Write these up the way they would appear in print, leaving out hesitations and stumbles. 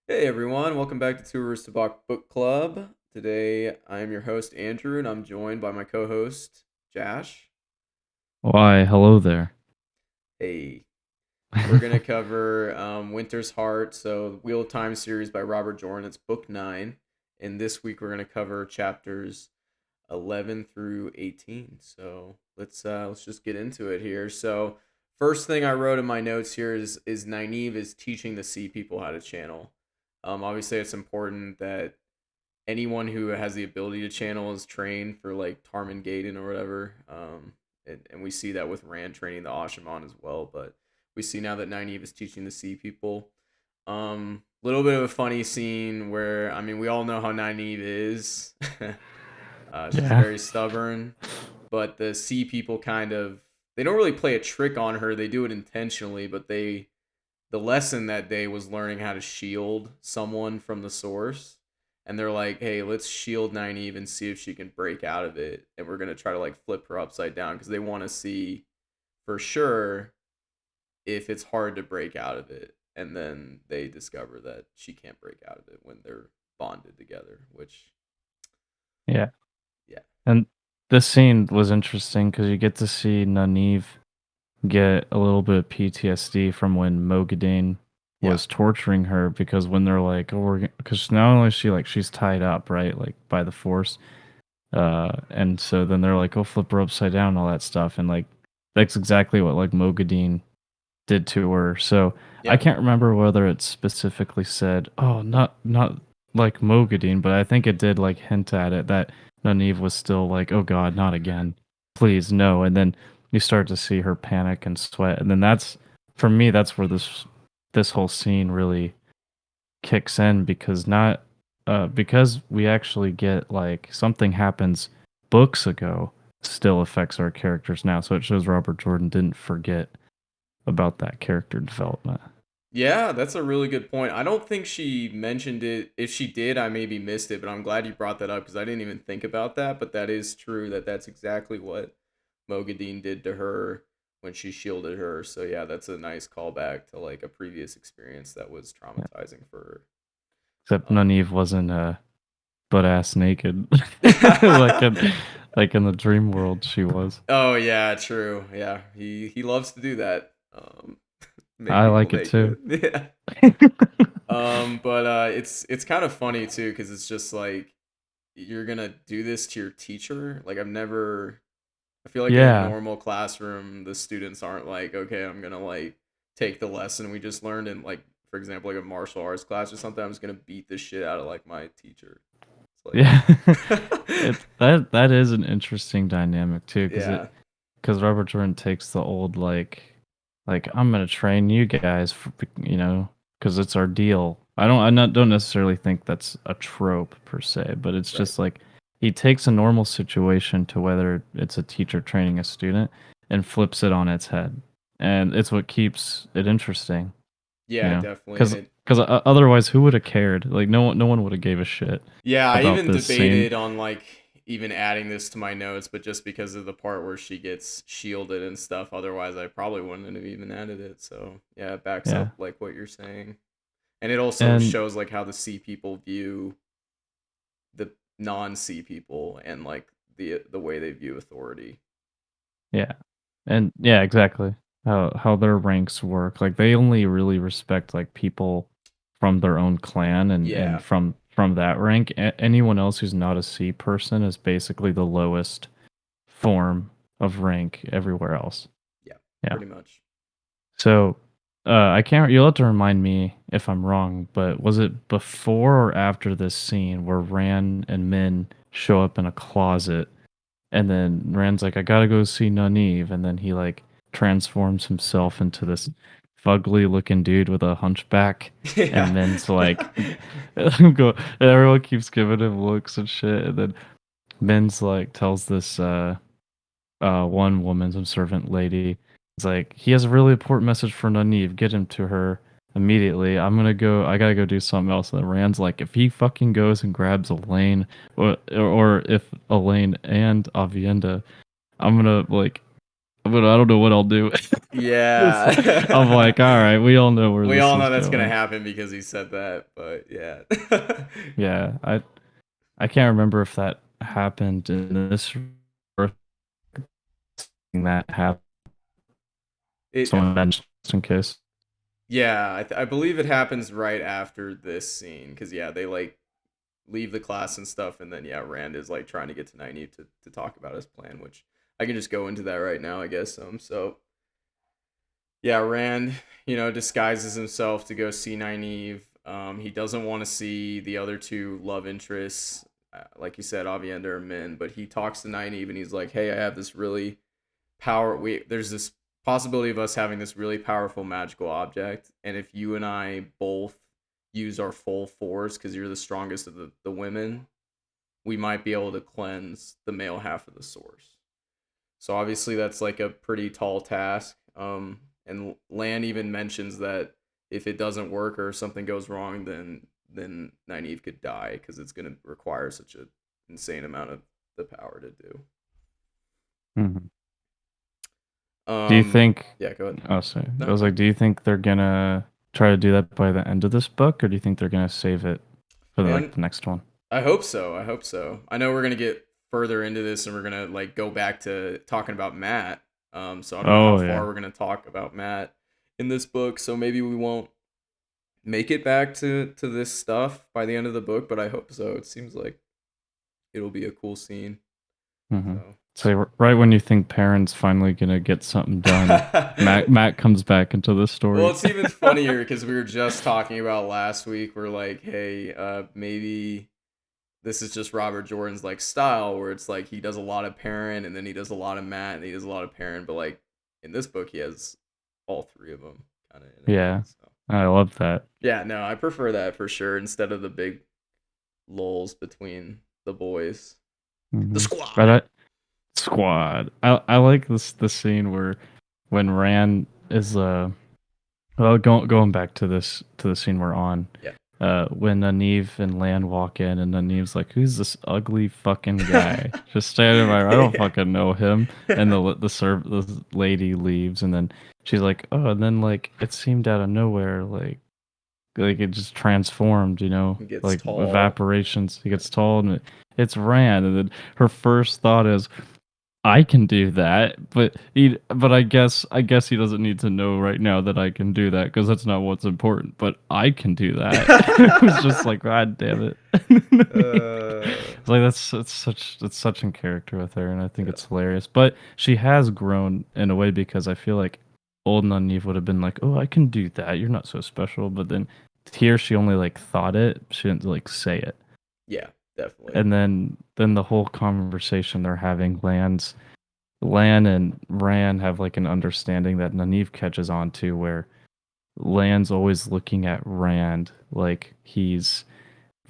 Hey everyone, welcome back to Tourist Tabac Book Club. Today I am your host Andrew and I'm joined by my co-host Josh. Why, hello there. Hey, we're gonna cover Winter's Heart, so Wheel of Time series by Robert Jordan. It's book 9, and this week we're gonna cover chapters 11 through 18. So let's just get into it here. So first thing I wrote in my notes here is Nynaeve is teaching the sea people how to channel. Obviously it's important that anyone who has the ability to channel is trained for like Tarman Gaiden or whatever. And we see that with Rand training the Ashaman as well. But we see now that Nynaeve is teaching the sea people. Little bit of a funny scene where we all know how Nynaeve is. She's Yeah. very stubborn, but the sea people they don't really play a trick on her. They do it intentionally, but the lesson that day was learning how to shield someone from the source. And they're like, hey, let's shield Nynaeve and see if she can break out of it. And we're going to try to like flip her upside down because they want to see for sure if it's hard to break out of it. And then they discover that she can't break out of it when they're bonded together, which, Yeah. yeah. And this scene was interesting because you get to see Nynaeve get a little bit of PTSD from when Mogadine Yeah. was torturing her because when they're like, oh, we're because not only is she like she's tied up, right, like by the force, and so then they're like, oh, flip her upside down, and all that stuff, and like that's exactly what like Mogadine did to her. So I Yeah. can't remember whether it specifically said, "Oh, not like Mogadine," but I think it did like hint at it that Nynaeve was still like, "Oh God, not again, please no." And then you start to see her panic and sweat, and then that's for me that's where this whole scene really kicks in because not because we actually get like something happens books ago still affects our characters now, so it shows Robert Jordan didn't forget about that character development. Yeah, that's a really good point. I don't think she mentioned it. If she did, I maybe missed it, but I'm glad you brought that up because I didn't even think about that. But that is true that that's exactly what Mogadine did to her when she shielded her. So yeah, that's a nice callback to like a previous experience that was Yeah. traumatizing for Except her. Nynaeve wasn't butt ass naked like Um, in the dream world she was. oh yeah, true. Yeah, he loves to do that. Make I people like it too. naked. Yeah. But it's kind of funny too because it's just like you're gonna do this to your teacher. Like I feel like in a Yeah. normal classroom, the students aren't like, okay, I'm gonna like take the lesson we just learned in like, for example, like a martial arts class or something. I'm just gonna beat the shit out of like my teacher. Yeah. It's like, It that is an interesting dynamic too yeah, cuz Robert Jordan takes the old like I'm going to train you guys for, cuz it's our deal. Don't necessarily think that's a trope per se, but it's right. just like he takes a normal situation to whether it's a teacher training a student and flips it on its head. And it's what keeps it interesting, you Yeah, know. definitely. And Cuz it cuz otherwise who would have cared? Like no one would have gave a shit Yeah, I about even this scene. debated on like even adding this to my notes, but just because of the part where she gets shielded and stuff, otherwise I probably wouldn't have even added it. So yeah, it backs Yeah. up like what you're saying. And it also And shows like how the sea people view the non-sea people and like the way they view authority. yeah. And yeah, exactly. How their ranks work. Like they only really respect like people from their own clan and Yeah. from that rank. Anyone else who's not a C person is basically the lowest form of rank everywhere else. Yeah, Yeah. pretty much. So I can't. You'll have to remind me if I'm wrong, but was it before or after this scene where Ran and Min show up in a closet and then Rand's like, I gotta go see Nynaeve, and then he like transforms himself into this fugly looking dude with a hunchback, Yeah. and Min's like, go. And everyone keeps giving him looks and shit, and then Min's like tells this one woman, some servant lady, it's like he has a really important message for Nynaeve. Get him to her immediately. I'm gonna go. I gotta go do something else. And Rand's like, if he fucking goes and grabs Elaine, or if Elaine and Avienda, I'm gonna like but I don't know what I'll do. I'm like, Yeah. all right, we all know where We this all is know that's gonna going. happen because he said that, but yeah. Yeah, I can't remember if that happened in this or if that happened. It Someone mentioned just in case. Yeah, I believe it happens right after this scene because yeah, they like leave the class and stuff, and then yeah, Rand is like trying to get to Nynaeve to talk about his plan, which I can just go into that right now, I guess. So yeah, Rand, disguises himself to go see Nynaeve. He doesn't want to see the other two love interests, like you said, Avienda and Min, but he talks to Nynaeve and he's like, "Hey, I have this really there's this possibility of us having this really powerful magical object, and if you and I both use our full force because you're the strongest of the women, we might be able to cleanse the male half of the source." So obviously that's like a pretty tall task. And Lan even mentions that if it doesn't work or if something goes wrong, then Nynaeve could die because it's going to require such an insane amount of the power to do. Mhm. Do you Um, think? yeah, go ahead. Oh, sorry. I No, was go like, do you think they're gonna try to do that by the end of this book, or do you think they're gonna save it for like man. the next one? I hope so. I hope so. I know we're gonna get further into this, and we're gonna like go back to talking about Matt. So I don't know how Oh far yeah. we're gonna talk about Matt in this book. So maybe we won't make it back to this stuff by the end of the book, but I hope so. It seems like it'll be a cool scene. Mm-hmm. So. So right when you think Perrin's finally gonna get something done, Matt comes back into the Well, story. it's even funnier because we were just talking about last week. We're like, hey, maybe this is just Robert Jordan's like style, where it's like he does a lot of Perrin and then he does a lot of Matt and he does a lot of Perrin, but like in this book he has all three of them kind of in it. Yeah, So I love that. yeah, no, I prefer that for sure instead of the big lulls between the boys, the Mm-hmm. But squad. I squad. I like the scene where when Rand is well, going back to the scene we're on, Yeah. when Nynaeve and Lan walk in, and Nynaeve's like, "Who's this ugly fucking guy just standing by? I don't Yeah. fucking know him." And the lady leaves, and then she's like, "Oh," and then like it seemed out of nowhere, like it just transformed, He gets like tall. evaporations. He Yeah. gets tall, and it's Rand, and then her first thought is, I can do that, but I guess he doesn't need to know right now that I can do that because that's not what's important. But I can do that. It was just like, God damn it! uh, It's like that's such in character with her, and I think it's hilarious. But she has grown in a way because I feel like old Nynaeve would have been like, "Oh, I can do that. You're not so special." But then here she only like thought it. She didn't like say it. yeah, definitely. And then the whole conversation they're having lands. Lan and Ran have like an understanding that Nynaeve catches on to where Lan's always looking at Rand like he's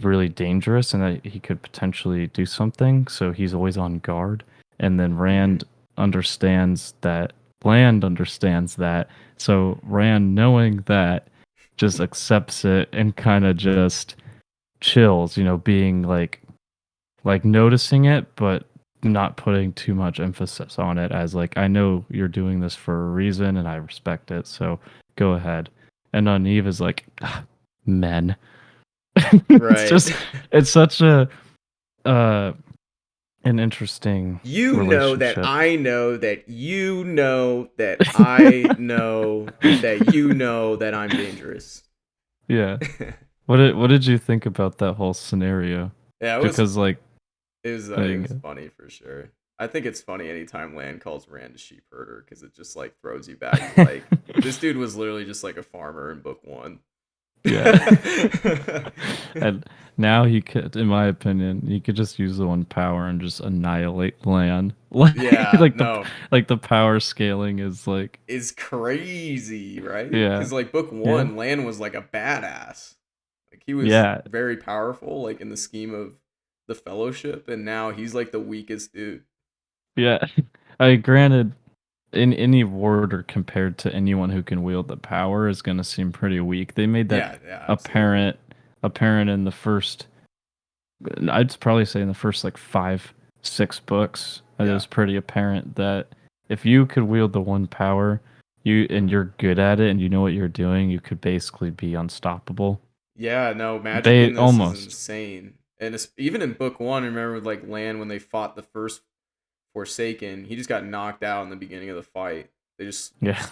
really dangerous and that he could potentially do something, so he's always on guard. And then Hmm. Rand understands that Land understands that. So Rand knowing that just accepts it and kind of just chills, being like noticing it but not putting too much emphasis on it, as like, I know you're doing this for a reason and I respect it, so go ahead. And on Eve is like, "Ah, men." it's Right. just it's such a uh an interesting You know that relationship. I know that you know that I know that you know that I'm dangerous. Yeah, what did you think about that whole scenario? Yeah, Because like, it like was funny for sure. I think it's funny anytime Land calls Rand a sheep herder because it just like throws you back to like this dude was literally just like a farmer in book one. yeah. And now he could, in my opinion, he could just use the one power and just annihilate land. Like, Yeah, like the no, like the power scaling is like, is crazy, right? yeah, Because like book yeah, one, Lan was like a badass. Like he was yeah, very powerful, like in the scheme of the Fellowship, and now he's like the weakest dude. yeah. I granted, in any warder compared to anyone who can wield the power is going to seem pretty weak. They made that Yeah, yeah, absolutely. apparent apparent in the first, I'd probably say in the first like 5 6 books. It Yeah, was pretty apparent that if you could wield the one power, and you're good at it and you know what you're doing, you could basically be unstoppable. Yeah, no, magic They in this is almost. insane. And it's, even in book one, I remember with, like, Lan, when they fought the first Forsaken, he just got knocked out in the beginning of the fight. They just Yeah.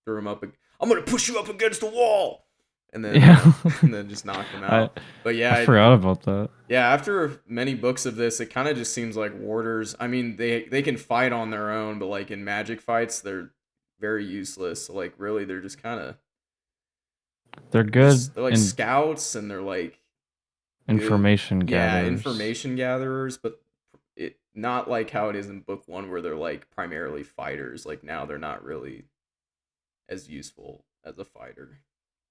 threw him up. I'm gonna push you up against the wall, and then Yeah. and then just knocked him I out. But I yeah, forgot about that. yeah. After many books of this, it kind of just seems like warders. I mean, they can fight on their own, but like in magic fights, they're very useless. So like really, they're just kind of They're good they're like in scouts, and they're like good, information yeah, gatherers. information gatherers, but it not like how it is in book one where they're like primarily fighters. Like now they're not really as useful as a fighter.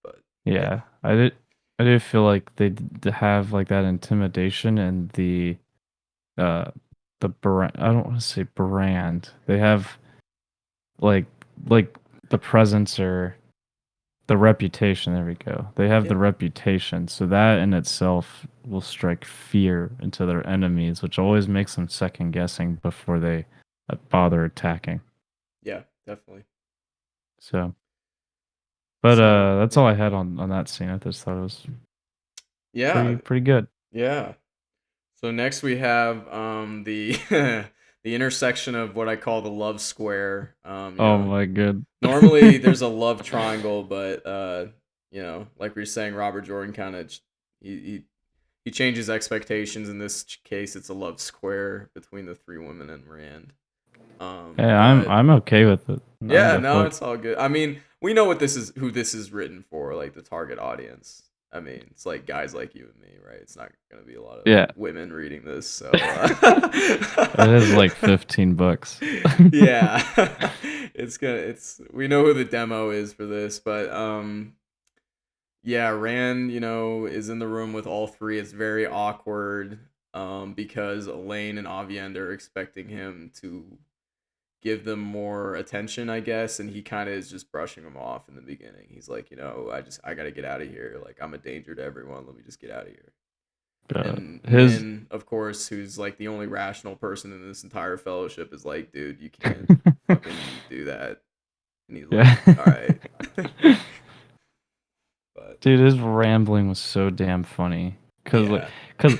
But yeah. Yeah, I did feel like they have like that intimidation and uh the brand. I don't want to say brand. They have like like the presence or the reputation. There we go. They have Yeah. the reputation, so that in itself will strike fear into their enemies, which always makes them second guessing before they bother attacking. Yeah, definitely. So, but So, that's all yeah. I had on that scene. I just thought it was Yeah. pretty good. Yeah. So next we have the the intersection of what I call the love square. Oh my god. Normally there's a love triangle, but like we were saying, Robert Jordan kind of he changes expectations. In this case, it's a love square between the three women and Rand. Hey, But I'm okay with it. I'm yeah, go no, for it. it's all good. I mean, we know what this is, who this is written for, like the target audience. I mean, it's like guys like you and me, right? It's not gonna be a lot of Yeah. women reading this, so It is like 15 bucks. yeah, it's we know who the demo is for this, but yeah, Rand, is in the room with all three. It's very awkward, because Elaine and Aviend are expecting him to give them more attention, I guess, and he kind of is just brushing them off in the beginning. He's like, I got to get out of here. Like, I'm a danger to everyone. Let me just get out of here. And His Min, of course, who's like the only rational person in this entire fellowship, is like, dude, you can't fucking do that. And he's yeah. like, all right. But Dude, his rambling was so damn funny. Cause like, yeah. cause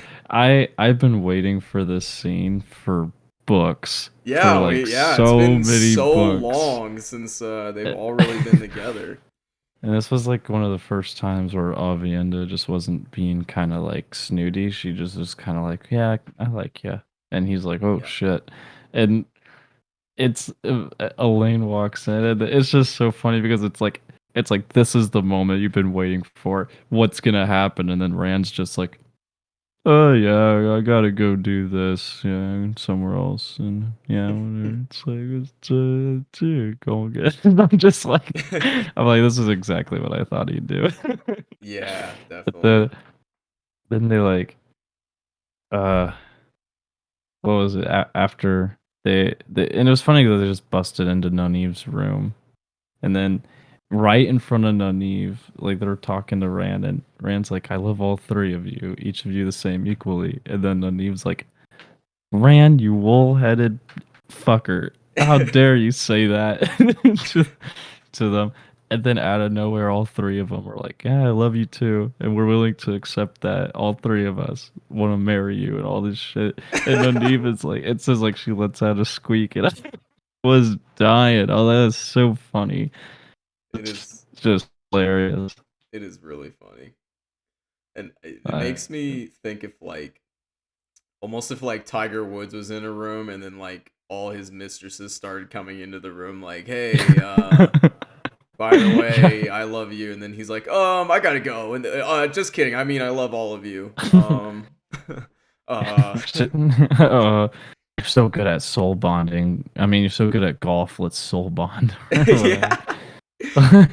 I've been waiting for this scene for books, for Yeah, like it's so been many so books. long since they've all really been together. And this was like one of the first times where Avienda just wasn't being kind of like snooty. She just was kind of like, yeah, I like you. And he's like, oh Yeah. shit. And it's Elaine walks in, and it's just so funny because it's like this is the moment you've been waiting for. What's gonna happen? And then Rand's just like, oh yeah, I gotta go do this, yeah, somewhere else, and yeah, whatever. It's like dude, go get. And I'm like, this is exactly what I thought he'd do. Yeah, But definitely. then they like, uh, what was it after they and it was funny that they just busted into Nynaeve's room. And then right in front of Nynaeve, like they're talking to Rand, and Rand's like, I love all three of you, each of you the same equally. And then Nynaeve's like, Rand, you wool-headed fucker. How dare you say that to, to them? And then out of nowhere, all three of them were like, yeah, I love you too. And we're willing to accept that. All three of us want to marry you and all this shit. And Nynaeve is like, it says like she lets out a squeak. And I was dying. Oh, that is so funny. It It's is just hilarious. it is really funny. And it I, makes me think, if like almost if like Tiger Woods was in a room, and then like all his mistresses started coming into the room like, "Hey, by the yeah. way, I love you." And then he's like, I got to go." And just kidding. I mean, I love all of you. Uh You're so good at soul bonding. I mean, you're so good at golf. Let's soul bond or whatever. yeah. Yeah.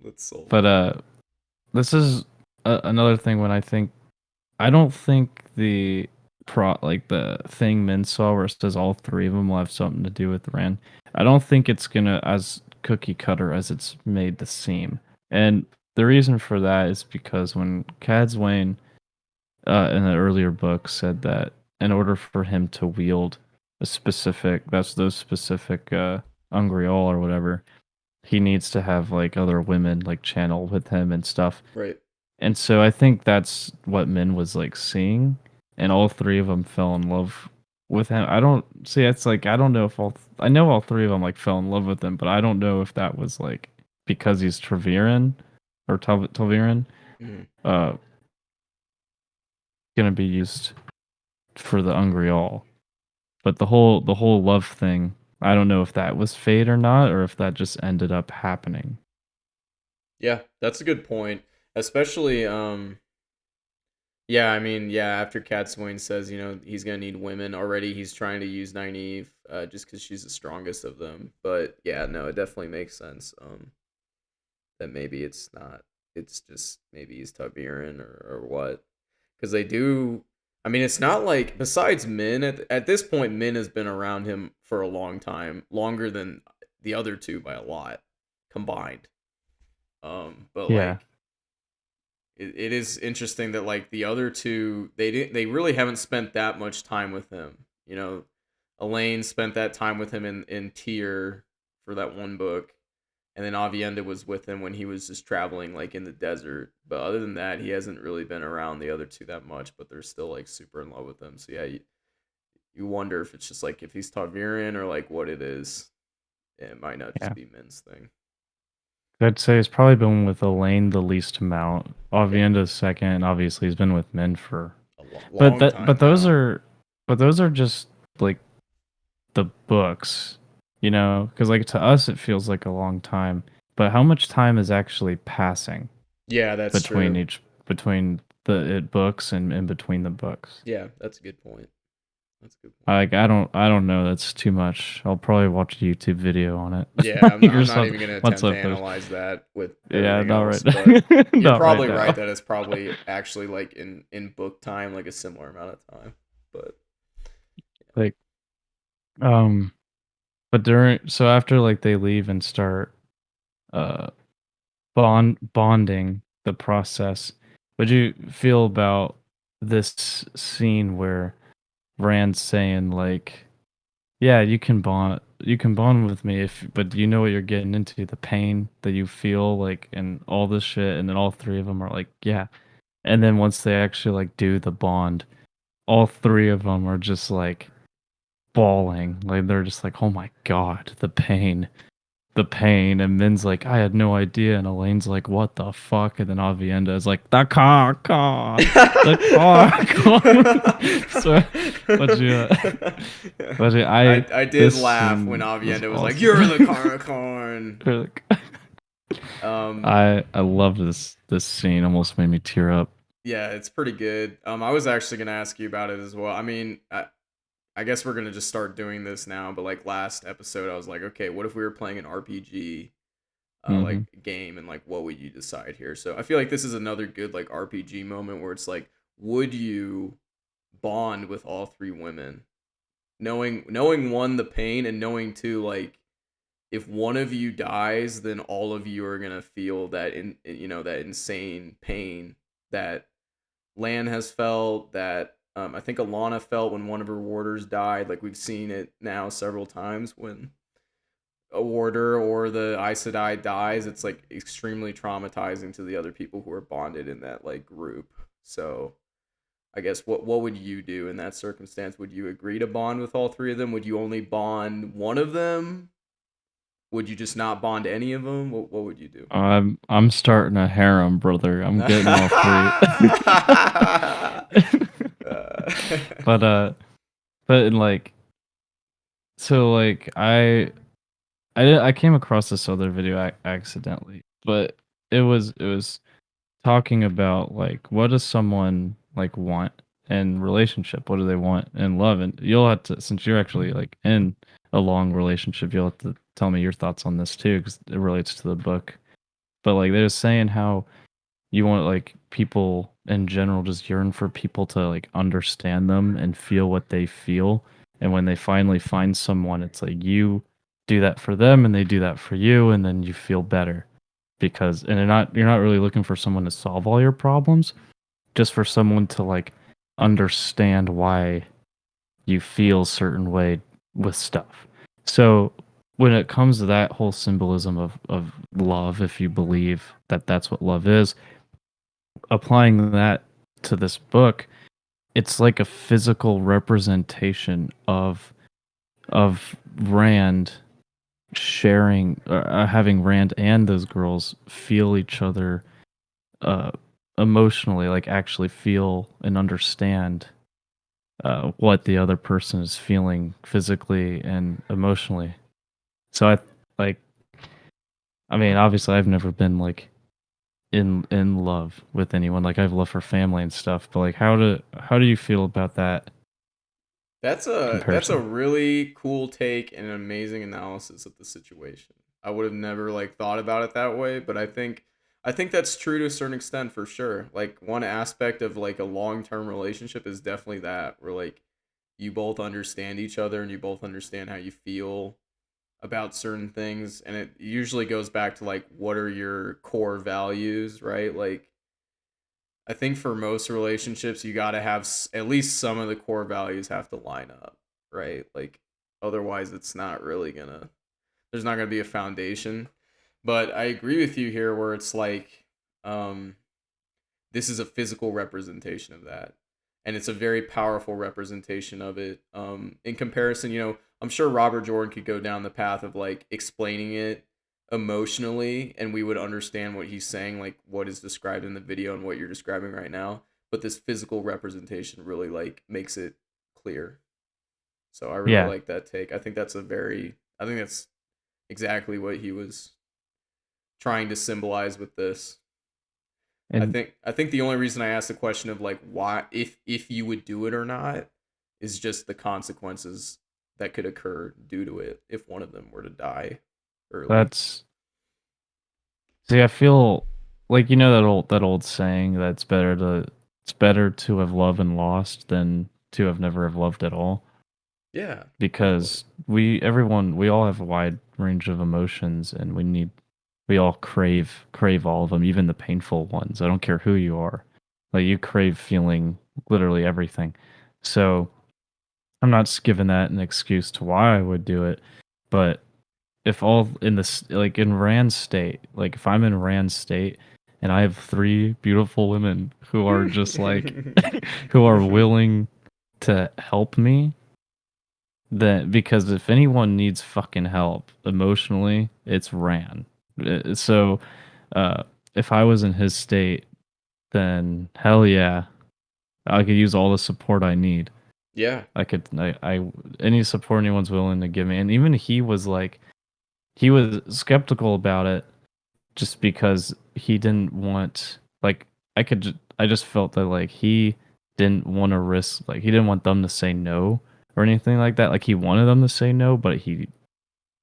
Let's soul But bond. this is another thing when I don't think the like the thing Min saw where it says all three of them will have something to do with Ran. I don't think it's gonna as cookie cutter as it's made to seem. And the reason for that is because when Cad's Wayne in the earlier book said that in order for him to wield a specific that's those specific Ungreal or whatever, he needs to have like other women like channel with him and stuff. Right. And so I think that's what Min was like seeing, and all three of them fell in love with him. I don't see. It's like I don't know if I know all three of them like fell in love with him, but I don't know if that was like because he's Treviran or Telviran, Mhm. uh, gonna be used for the Ungreal. But the whole love thing, I don't know if that was fate or not, or if that just ended up happening. Yeah, that's a good point. Especially, yeah, I mean, yeah, after Cat Swain says, he's gonna need women already, he's trying to use Nynaeve, just because she's the strongest of them. But yeah, no, it definitely makes sense. That maybe it's not. It's just maybe he's Tabiran or what. Because they do. I mean, it's not like besides Min at this point, Min has been around him for a long time, longer than the other two by a lot combined. But Yeah, like it is interesting that like the other two they really haven't spent that much time with him. Elaine spent that time with him in Tyr for that one book, and then Avienda was with him when he was just traveling like in the desert. But other than that, he hasn't really been around the other two that much. But they're still like super in love with him. So yeah, you wonder if it's just like if he's Targaryen or like what it is. It might not just yeah. be Min's thing. I'd say it's probably been with Elaine the least amount. Yeah, Avienda's second. Obviously, he's been with Min for, but long that time but those now. are but those are just like the books, because like to us it feels like a long time. But how much time is actually passing Yeah, that's between true. the books and in between the books? Yeah, that's a good point. That's a good point. Like I don't know. That's too much. I'll probably watch a YouTube video on it, Yeah, like I'm or not something even gonna once attempt I to finish. analyze that with Yeah, everything not right, else, but you're not right probably right now. that it's probably actually like in book time, like a similar amount of time. But Like um, but during so after like they leave and start uh bonding the process, what do you feel about this scene where Rand's saying like, yeah, you can bond with me if but you know what you're getting into, the pain that you feel like and all this shit, and then all three of them are like, yeah. And then once they actually like do the bond, all three of them are just like bawling. Like they're just like, "Oh my god, the pain." And Min's like, "I had no idea." And Elaine's like, "What the fuck?" And then Avienda is like, the car." So, but yeah, but yeah, I did this laugh when scene was Avienda was like, awesome. "You're the Caracorn." Like, Um, I love this scene. Almost made me tear up. yeah, it's pretty good. I was actually gonna ask you about it as well. I mean, I guess we're gonna just start doing this now. But like last episode, I was like, okay, what if we were playing an RPG, like Hmm. game, and like what would you decide here? So I feel like this is another good like RPG moment where it's like, would you bond with all three women, knowing one the pain and knowing two like if one of you dies, then all of you are gonna feel that insane pain that Lan has felt, that I think Alana felt when one of her warders died. Like we've seen it now several times when a warder or the Aes Sedai dies, it's like extremely traumatizing to the other people who are bonded in that like group. So I guess what would you do in that circumstance? Would you agree to bond with all three of them? Would you only bond one of them? Would you just not bond any of them? What would you do? I'm starting a harem, brother. I'm getting all three. Uh, but but in like so like I came across this other video accidentally, but it was talking about like what does someone like want in relationship? What do they want in love? And you'll have to, since you're actually like in a long relationship, you'll have to tell me your thoughts on this too because it relates to the book. But like they're saying how you want like people in general just yearn for people to like understand them and feel what they feel. And when they finally find someone, it's like you do that for them and they do that for you, and then you feel better because and you're not really looking for someone to solve all your problems, just for someone to like understand why you feel certain way with stuff. So when it comes to that whole symbolism of love, if you believe that that's what love is, applying that to this book, it's like a physical representation of Rand sharing, having Rand and those girls feel each other uh, emotionally, like actually feel and understand what the other person is feeling physically and emotionally. So like I mean, obviously I've never been like in love with anyone. Like I have love for family and stuff, but like how do you feel about that That's a comparison? really cool take and an amazing analysis of the situation. I would have never like thought about it that way, but I think that's true to a certain extent for sure. Like one aspect of like a long-term relationship is definitely that where like you both understand each other and you both understand how you feel about certain things, and it usually goes back to like what are your core values, right? Like I think for most relationships, you got to have at least some of the core values have to line up, right? Like otherwise, it's not really gonna. There's not gonna be a foundation. But I agree with you here, where it's like, um, this is a physical representation of that, and it's a very powerful representation of it. In comparison, I'm sure Robert Jordan could go down the path of like explaining it emotionally, and we would understand what he's saying, like what is described in the video and what you're describing right now. But this physical representation really like makes it clear. So I really Yeah, like that take. I think that's exactly what he was trying to symbolize with this. and I think the only reason I asked the question of like why if you would do it or not is just the consequences that could occur due to it if one of them were to die early. that's see, I feel like you know that old saying that it's better to have loved and lost than to have never have loved at all. Yeah, definitely. Because we all have a wide range of emotions, and we all crave all of them, even the painful ones. I don't care who you are. Like you crave feeling literally everything. So I'm not just giving that an excuse to why I would do it, but if all in this like in Rand's state, like if I'm in Rand's state and I have three beautiful women who are just like who are willing to help me, then because if anyone needs fucking help emotionally, it's Rand. So uh, if I was in his state, then hell yeah, I could use all the support I need. Yeah, I any support anyone's willing to give me, and even he was like, he was skeptical about it just because he didn't want like I just felt that like he didn't want to risk like he didn't want them to say no or anything like that. Like he wanted them to say no, but he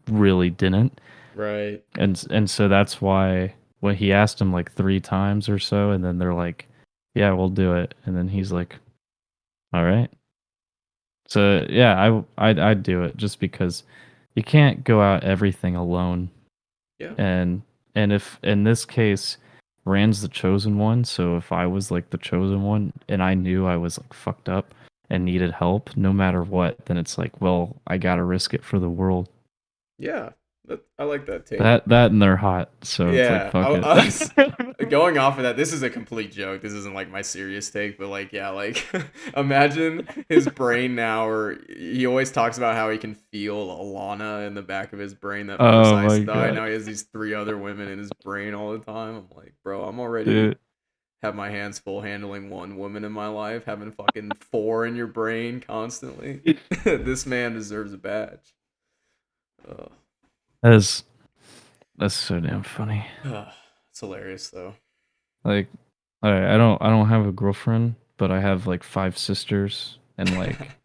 really didn't. right. And so that's why when he asked him like three times or so, and then they're like, "Yeah, we'll do it," and then he's like, "All right." So yeah, I'd do it just because you can't go out everything alone. Yeah. And if in this case Rand's the chosen one, so if I was like the chosen one and I knew I was like fucked up and needed help no matter what, then it's like, well, I got to risk it for the world. Yeah. I like that take. That and they're hot, so it's like Yeah, fuck it. I was going off of that. This is a complete joke. This isn't like my serious take, but like, yeah, like imagine his brain now, or he always talks about how he can feel Alana in the back of his brain that Mos Oh my Eisley died. god, Now he has these three other women in his brain all the time. I'm like, bro, I'm already dude. have my hands full handling one woman in my life, having fucking four in your brain constantly. This man deserves a badge. Ugh. That's that's so damn funny. It's hilarious though. Like, I don't have a girlfriend, but I have like five sisters and like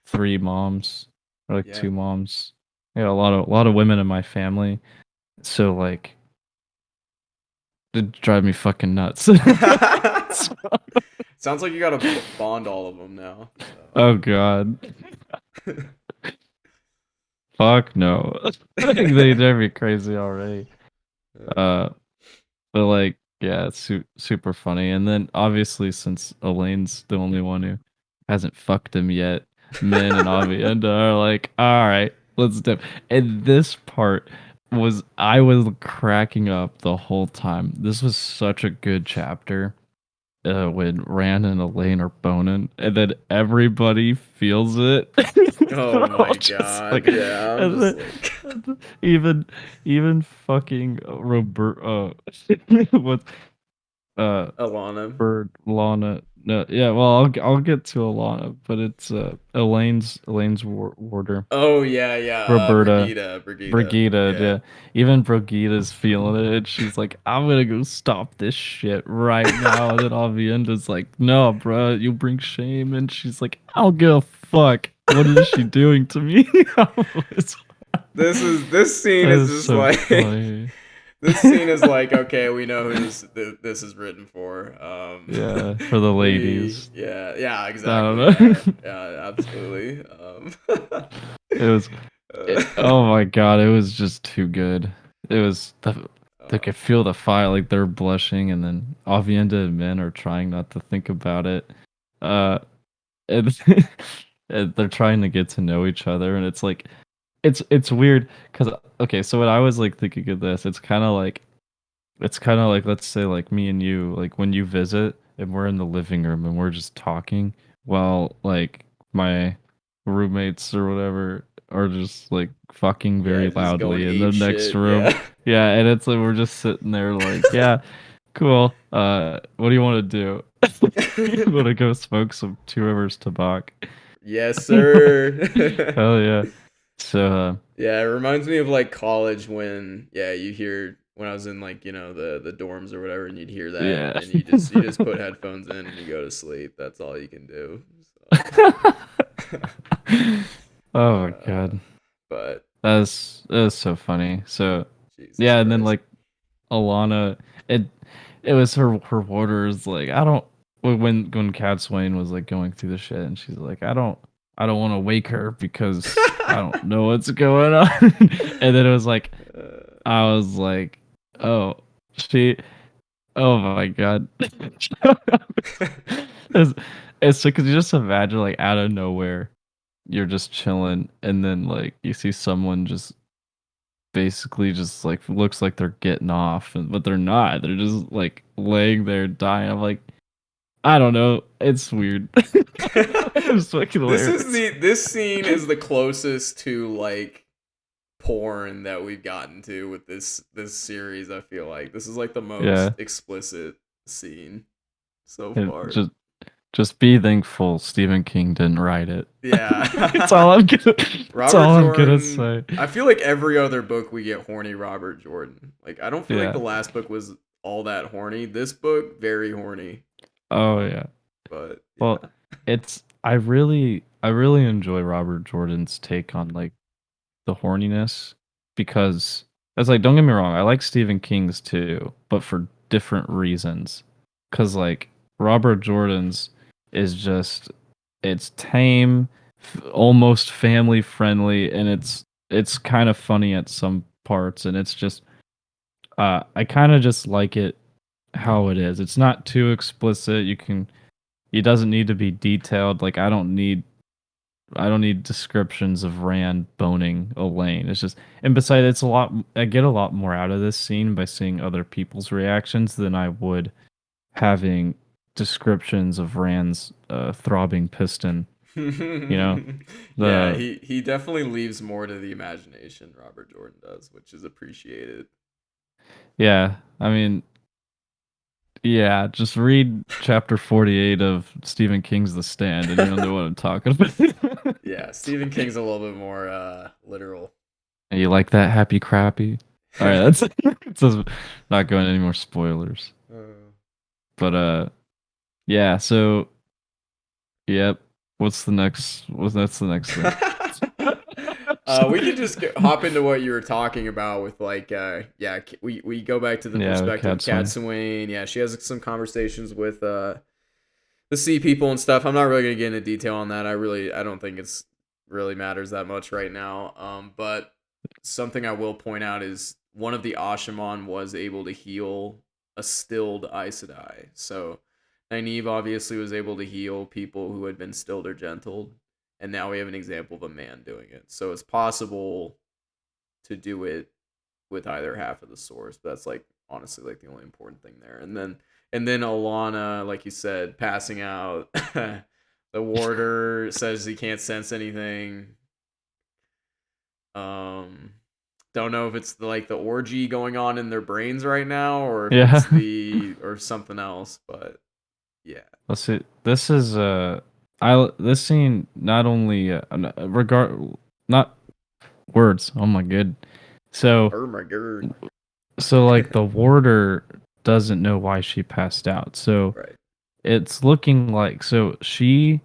three moms or like Yeah. two moms. I got a lot of women in my family, so like it drive me fucking nuts. Sounds like you got to bond all of them now. Oh god, fuck no, like, they drive me crazy already. Uh, Uh, but like yeah, it's super funny. And then obviously since Elaine's the only one who hasn't fucked him yet, Min and Avienda are like, all right, let's do. And this part was I was cracking up the whole time. This was such a good chapter. When Rand and Elaine are boning, and then everybody feels it. Oh They're all my just god. like, Yeah, I'm and just then, like even even fucking Robert, what uh Alana. Bird Lana. No, yeah, well, I'll get to Alana, but it's Elaine's warder, Oh yeah, yeah. Roberta. Brigida. Brigida, Yeah. yeah. Even Brigida's feeling it. And she's like, I'm gonna go stop this shit right now. And then Avienda's like, no, bro, you bring shame. And she's like, I don't give a fuck. What is she doing to me? It's- This scene that is is just so like funny. this scene is like, okay, we know who this is written for. Yeah, for the we ladies. yeah, I don't exactly. know. Yeah, absolutely. It was, oh my god, it was just too good. It was they uh, could feel the fire, like they're blushing, and then Avienda and Min are trying not to think about it. Uh, and, and they're trying to get to know each other, and it's like it's weird because okay, so when I was like thinking of this, it's kind of like, let's say, like me and you, like when you visit and we're in the living room and we're just talking while like my roommates or whatever are just like fucking yeah, very just going loudly in the ape next shit. room. Yeah. Yeah, and it's like we're just sitting there like, yeah, cool. What do you want to do? You want to go smoke some Two Rivers Tabac? Yes, sir. Hell yeah. So, Yeah, it reminds me of like college when yeah, you hear when I was in like, the dorms or whatever and you'd hear that yeah. and you just put headphones in and you go to sleep. That's all you can do. So Oh my uh god. but That was so funny. So Jesus yeah, and then Christ. like Alana, it it was her orders like I don't when Cat Swain was like going through the shit and she's like I don't want to wake her because I don't know what's going on. And then it was like uh, I was like, oh, she oh my god. it's it's because you just imagine like out of nowhere you're just chilling and then like you see someone just basically just like looks like they're getting off but they're not, they're just like laying there dying. I'm like, I don't know, it's weird. It's fucking hilarious. this scene is the closest to like porn that we've gotten to with this series. I feel like this is like the Yeah, most explicit scene so it far. just be thankful Stephen King didn't write it. It's Yeah. all I'm gonna it's Robert all I'm gonna Jordan. say. I feel like every other book we get horny Robert Jordan. Like I don't feel like Yeah. the last book was all that horny. This book very horny, Oh yeah. but Well, yeah. it's I really enjoy Robert Jordan's take on like the horniness because it's like, don't get me wrong, I like Stephen King's too, but for different reasons. Cause like Robert Jordan's is just it's tame, almost family friendly, and it's kind of funny at some parts, and it's just I kind of just like it how it is. It's not too explicit. It doesn't need to be detailed. Like I don't need descriptions of Rand boning Elaine. It's just, and besides, it's a lot. I get a lot more out of this scene by seeing other people's reactions than I would having descriptions of Rand's throbbing piston. You know, Yeah, the he definitely leaves more to the imagination. Robert Jordan does, which is appreciated. yeah. I mean, yeah. Just read chapter 48 of Stephen King's The Stand, and you'll know what I'm talking about. Yeah, Stephen King's a little bit more literal. And you like that happy crappy? All right, that's it's not going any more spoilers. Uh, But yeah, so yep. That's the next thing? we could just hop into what you were talking about with like yeah, we go back to the Yeah, with perspective of Cat Kat Swing. Swain. Yeah, she has some conversations with the sea people and stuff. I'm not really gonna get into detail on that. I don't think it's really matters that much right now. But something I will point out is one of the Ashaman was able to heal a stilled Aes Sedai. So Nynaeve obviously was able to heal people who had been stilled or gentled, and now we have an example of a man doing it. So it's possible to do it with either half of the source. But that's like honestly like the only important thing there. And then Alana, like you said, passing out. The warder says he can't sense anything. Um, don't know if it's like the orgy going on in their brains right now, or if Yeah. it's the or something else. But yeah, Let's see. This is this scene not only regard not words. Oh my good. So oh my god, like the warder doesn't know why she passed out. So right, it's looking like so she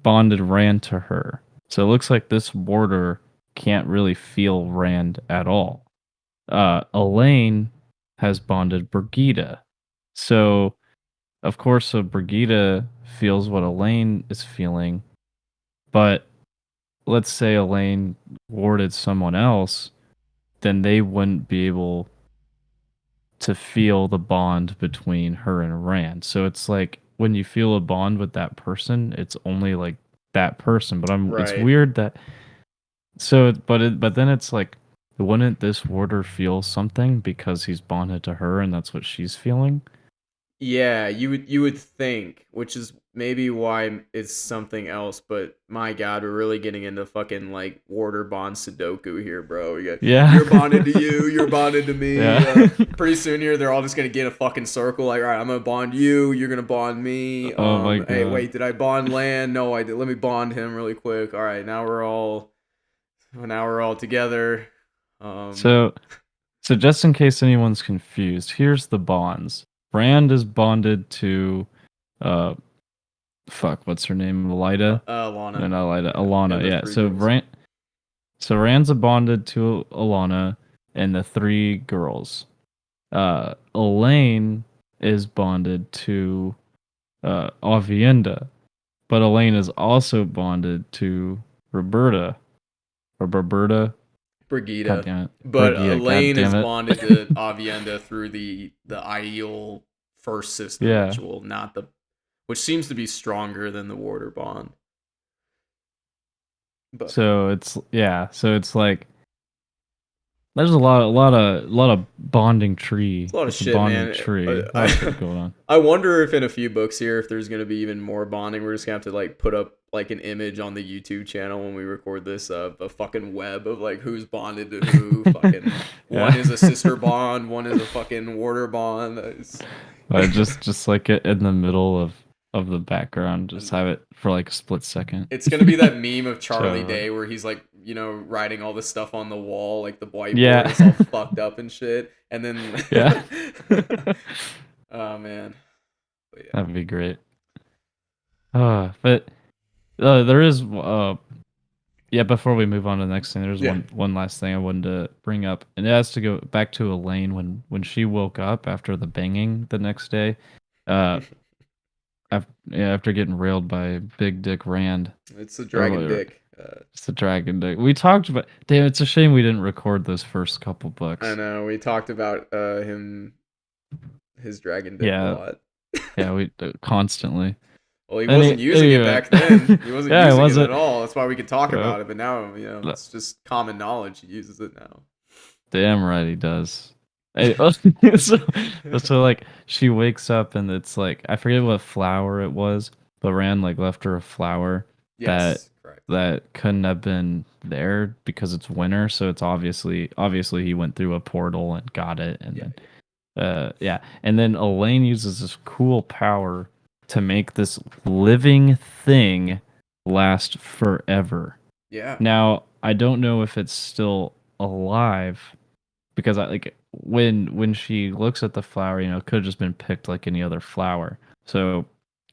bonded Rand to her. So it looks like this warder can't really feel Rand at all. Elaine has bonded Brigida. So of course, so Brigida feels what Elaine is feeling, but let's say Elaine warded someone else, then they wouldn't be able to feel the bond between her and Rand. So it's like when you feel a bond with that person, it's only like that person. But it's right. weird that but then it's like wouldn't this warder feel something because he's bonded to her and that's what she's feeling? Yeah, you would think, which is maybe why it's something else. But my God, we're really getting into fucking like Warder Bond Sudoku here, bro. Yeah. You're bonded to you, you're bonded to me. Yeah. Pretty soon here, they're all just gonna get a fucking circle. Like, all right, I'm gonna bond you, you're gonna bond me. Oh my Hey, god. wait, did I bond Land? No, I did. Let me bond him really quick. All right, now we're all together. Um, So just in case anyone's confused, here's the bonds. Rand is bonded to uh fuck, what's her name? Lida? No, Lana. not Lida. Yeah, Alana. the Yeah. three girls. So Rand's bonded to Alana and the three girls. Elaine is bonded to Avienda, but Elaine is also bonded to Roberta or Roberta. God Brigida. damn it, But Brigida. God Elaine is damn it. bonded to Avienda through the ideal first sister Yeah. ritual, not the which seems to be stronger than the warder bond. But So it's yeah. So it's like there's a lot of bonding it's tree. a lot of It's a shit, bonding man. tree. A lot of shit I going on. I wonder if in a few books here, if there's gonna be even more bonding. We're just gonna have to like put up like an image on the YouTube channel when we record this, a fucking web of like who's bonded to who. Fucking one Yeah. is a sister bond, one is a fucking warder bond. Just like it in the middle of the background. Just have it for like a split second. It's gonna be that meme of Charlie So Day where he's like, writing all this stuff on the wall, like the whiteboard yeah. is all fucked up and shit. And then, Yeah. oh man, but yeah, That'd be great. But there is yeah, before we move on to the next thing, there's yeah, one last thing I wanted to bring up. And it has to go back to Elaine when she woke up after the banging the next day. Uh after getting railed by Big Dick Rand it's the or dragon whatever. dick. It's the dragon dick. We talked about damn, it's a shame we didn't record those first couple I books. know we talked about his dragon dick a Yeah, lot. yeah, we constantly. Well, he wasn't using it Anyway. back then. He wasn't Yeah, it using it at wasn't. all. That's why we could talk Uh, about it. But now, it's just common knowledge. He uses it now. Damn right he does. Hey, so, like she wakes up and it's like I forget what flower it was, but Rand like left her a flower that Yes, correct. couldn't have been there because it's winter, so it's obviously he went through a portal and got it and Yeah, then yeah, and then Elaine uses this cool power to make this living thing last forever. yeah, Now, I don't know if it's still alive because I like when she looks at the flower, it could have just been picked like any other flower. So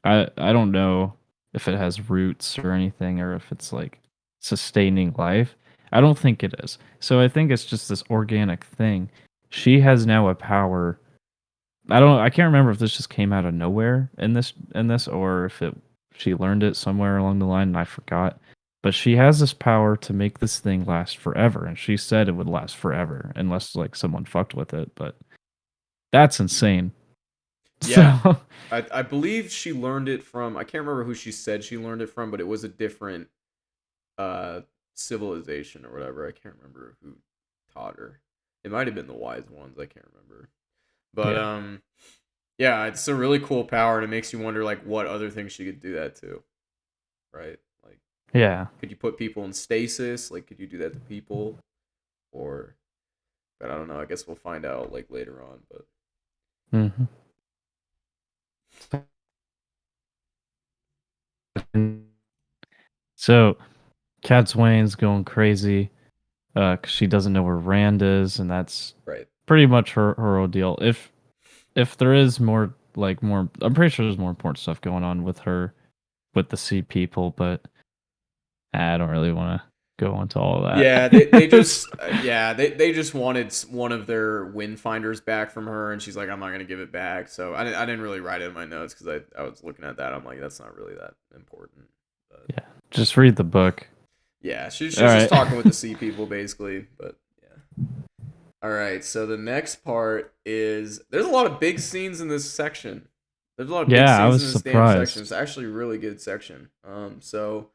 I don't know if it has roots or anything or if it's like sustaining life. I don't think it is. So I think it's just this organic thing. She has now a power. I can't remember if this just came out of nowhere in this or if it she learned it somewhere along the line and I forgot. But she has this power to make this thing last forever, and she said it would last forever unless like someone fucked with it. But that's insane Yeah. So I believe she learned it from, I can't remember who she said she learned it from, but it was a different uh civilization or whatever. I can't remember who taught her. It might have been the wise ones, I can't remember. But yeah, yeah, it's a really cool power and it makes you wonder like what other things she could do that to, right? Like yeah. could you put people in stasis? Like could you do that to people? Or but I don't know. I guess we'll find out like later on, but Hmm. So Cat Swain's going crazy because she doesn't know where Rand is, and that's right. pretty much her ordeal. If there is more more, I'm pretty sure there's more important stuff going on with her with the sea people, but I don't really want to go into all of Yeah, they that. just yeah, they just wanted one of their wind finders back from her and she's like I'm not going to give it back. So I didn't really write it in my notes cuz I was looking at that. I'm like that's not really that important. But Yeah, just read the book. yeah, All she's just right. talking with the sea people basically, but yeah. All right, so the next part is there's a lot of big scenes in this section. There's a lot of big Yeah, I scenes was in this damn section. It's surprised. actually a really good section. So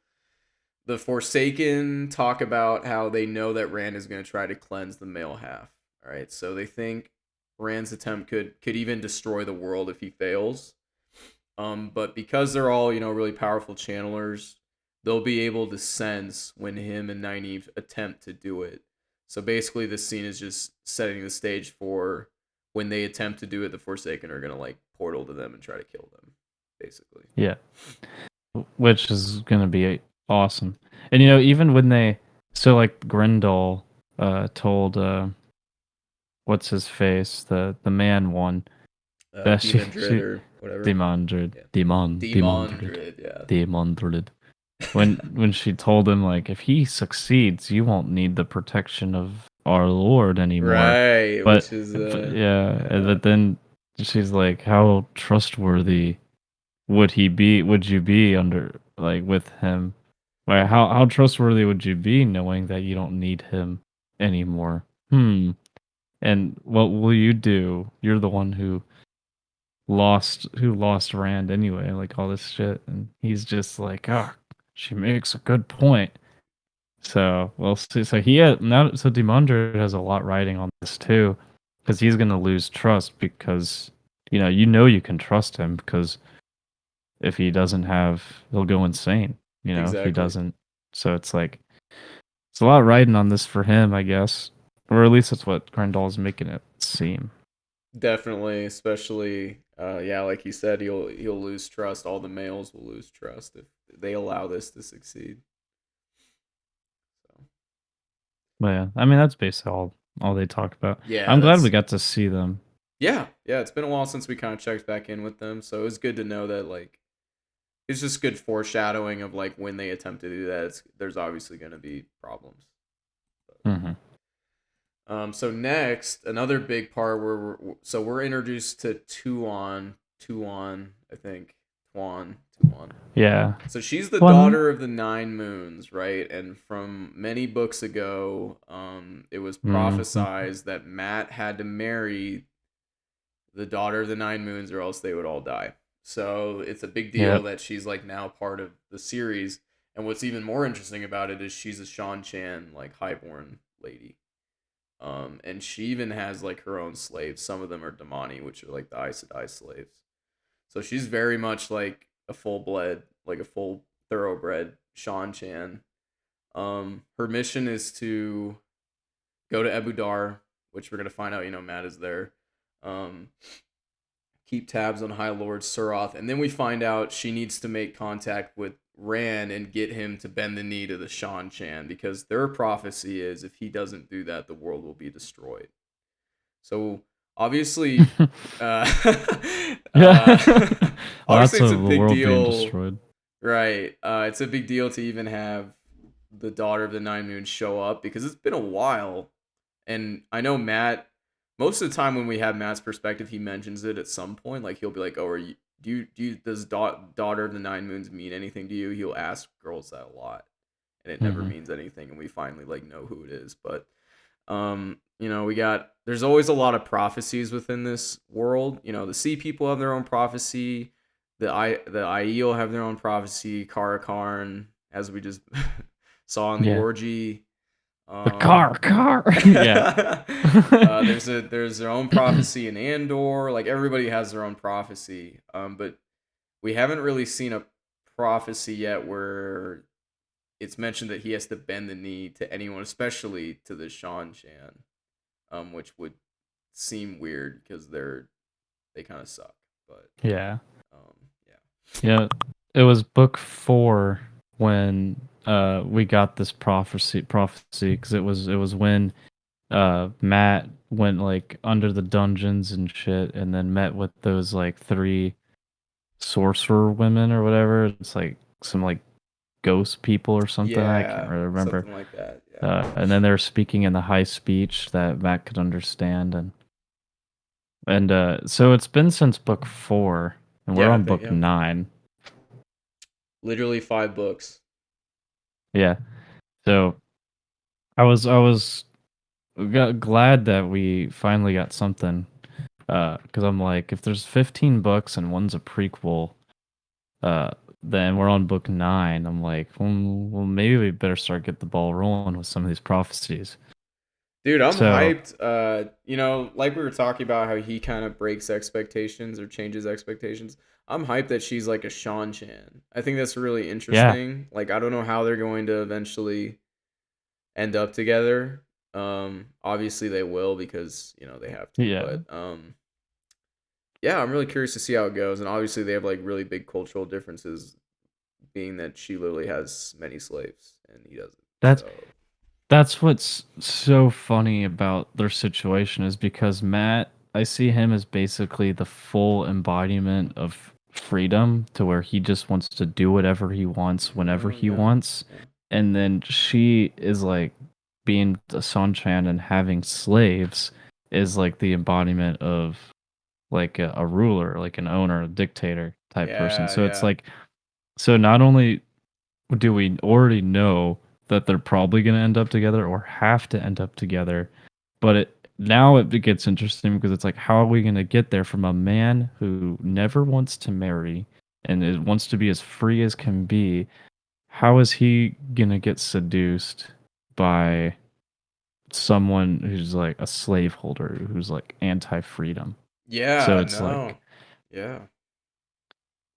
the Forsaken talk about how they know that Rand is going to try to cleanse the male half. All right, so they think Rand's attempt could even destroy the world if he fails. But because they're all really powerful channelers, they'll be able to sense when him and Nynaeve attempt to do it. So basically, this scene is just setting the stage for when they attempt to do it. The Forsaken are gonna like portal to them and try to kill them, basically. Yeah, which is gonna be awesome. And even when they, so like Grendel, told what's his face, the man one, that Demon Dread she or whatever. Demandred, Yeah, Demandred, Demondred. Yeah. Demandred. When she told him like if he succeeds, you won't need the protection of our Lord anymore. Right, But, which is yeah, yeah, but then she's like, how trustworthy would you be under like with him? Like how trustworthy would you be knowing that you don't need him anymore? And what will you do? You're the one who lost Rand anyway, like all this shit. And he's just like, oh, she makes a good point. So we'll see. So he had now. So Demandre has a lot riding on this too, because he's gonna lose trust because you can trust him because if he doesn't have, he'll go insane. If he exactly. doesn't. So it's like it's a lot riding on this for him, I guess, or at least that's what Grandal's making it seem. Definitely, especially yeah, like you said, he'll lose trust. All the males will lose trust if they allow this to succeed. So But yeah, I mean that's basically all they talk about. yeah, I'm glad we that's got to see them. yeah. It's been a while since we kind of checked back in with them, so it was good to know that like it's just good foreshadowing of like when they attempt to do that. There's obviously going to be problems. Hmm. So next, another big part where we're introduced to Tuon, I think Tuon. Yeah. So she's the One. daughter of the Nine Moons, right? And from many books ago, it was Hmm. prophesized that Matt had to marry the daughter of the Nine Moons, or else they would all die. So it's a big deal Yep. that she's like now part of the series. And what's even more interesting about it is she's a Shan Chan like highborn lady. And she even has like her own slaves. Some of them are Damani, which are like the Aes Sedai slaves. So she's very much like a full blood, like a full thoroughbred Shan Chan. Her mission is to go to Ebu Dar, which we're gonna find out. Matt is there. Um, keep tabs on High Lord Suroth, and then we find out she needs to make contact with Ran and get him to bend the knee to the Shan Chan because their prophecy is if he doesn't do that, the world will be destroyed. So obviously, uh, Yeah. obviously Lots it's a of the big world being deal, destroyed. right? It's a big deal to even have the daughter of the Nine Moons show up because it's been a while, and I know Matt. Most of the time when we have Matt's perspective, he mentions it at some point. Like he'll be like, "Oh, are you? Does daughter of the Nine Moons mean anything to you?" He'll ask girls that a lot, and it never Hmm. means anything. And we finally like know who it is, but We got there's always a lot of prophecies within this world. The sea people have their own prophecy. The Aiel have their own prophecy. Karakarn, as we just saw in the Yeah. orgy. The Um, car. Yeah. there's their own prophecy in Andor. Like everybody has their own prophecy. But we haven't really seen a prophecy yet where it's mentioned that he has to bend the knee to anyone, especially to the Shan Shan, which would seem weird because they kind of suck. But Yeah. um, yeah, Yeah. It was book 4 when we got this prophecy because it was when Matt went like under the dungeons and shit and then met with those like 3 sorcerer women or whatever. It's like some like ghost people or something. I can't yeah, really remember. something like that. Yeah, And then they're speaking in the high speech that Matt could understand, and so it's been since book 4, and we're yeah, I on think book yeah, 9. literally 5 books. Yeah. So I was glad that we finally got something. Because I'm like, if there's 15 books and one's a prequel, uh, then we're on book 9. I'm like, well, maybe we better start get the ball rolling with some of these prophecies. Dude, I'm So hyped. Like we were talking about how he kind of breaks expectations or changes expectations. I'm hyped that she's like a Sean Chan. I think that's really yeah, interesting. Like I don't know how they're going to eventually end up together. Obviously they will because they have to. yeah, But yeah, I'm really curious to see how it goes. And obviously they have like really big cultural differences, being that she literally has many slaves and he doesn't. that's So That's what's so funny about their situation is because Matt, I see him as basically the full embodiment of freedom to where he just wants to do whatever he wants whenever he yeah, wants. yeah, And then she is like being a Sanchan and having slaves is like the embodiment of like a ruler, like an owner, a dictator type person. yeah, So it's yeah. like, so not only do we already know that they're probably going to end up together or have to end up together? But it gets interesting because it's like, how are we going to get there from a man who never wants to marry and wants to be as free as can be? How is he going to get seduced by someone who's like a slaveholder who's like anti-freedom? So Yeah, it's like, no. Yeah.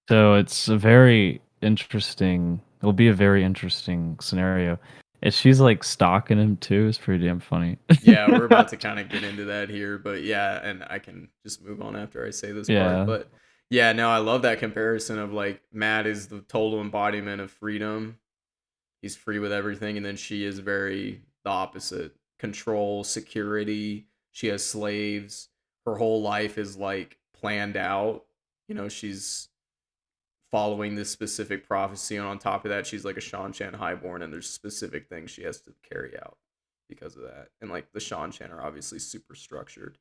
so it's a very interesting. It'll be a very interesting scenario. And she's like stalking him too. It's pretty damn funny. Yeah, we're about to kind of get into that here, but yeah, and I can just move on after I say this part. Yeah, But yeah, no, I love that comparison of like Matt is the total embodiment of freedom. He's free with everything, and then she is very the opposite. Control, security. She has slaves. Her whole life is like planned out. She's following this specific prophecy, and on top of that, she's like a Shan Chan highborn, and there's specific things she has to carry out because of that. And like the Shan Chan are obviously super structured.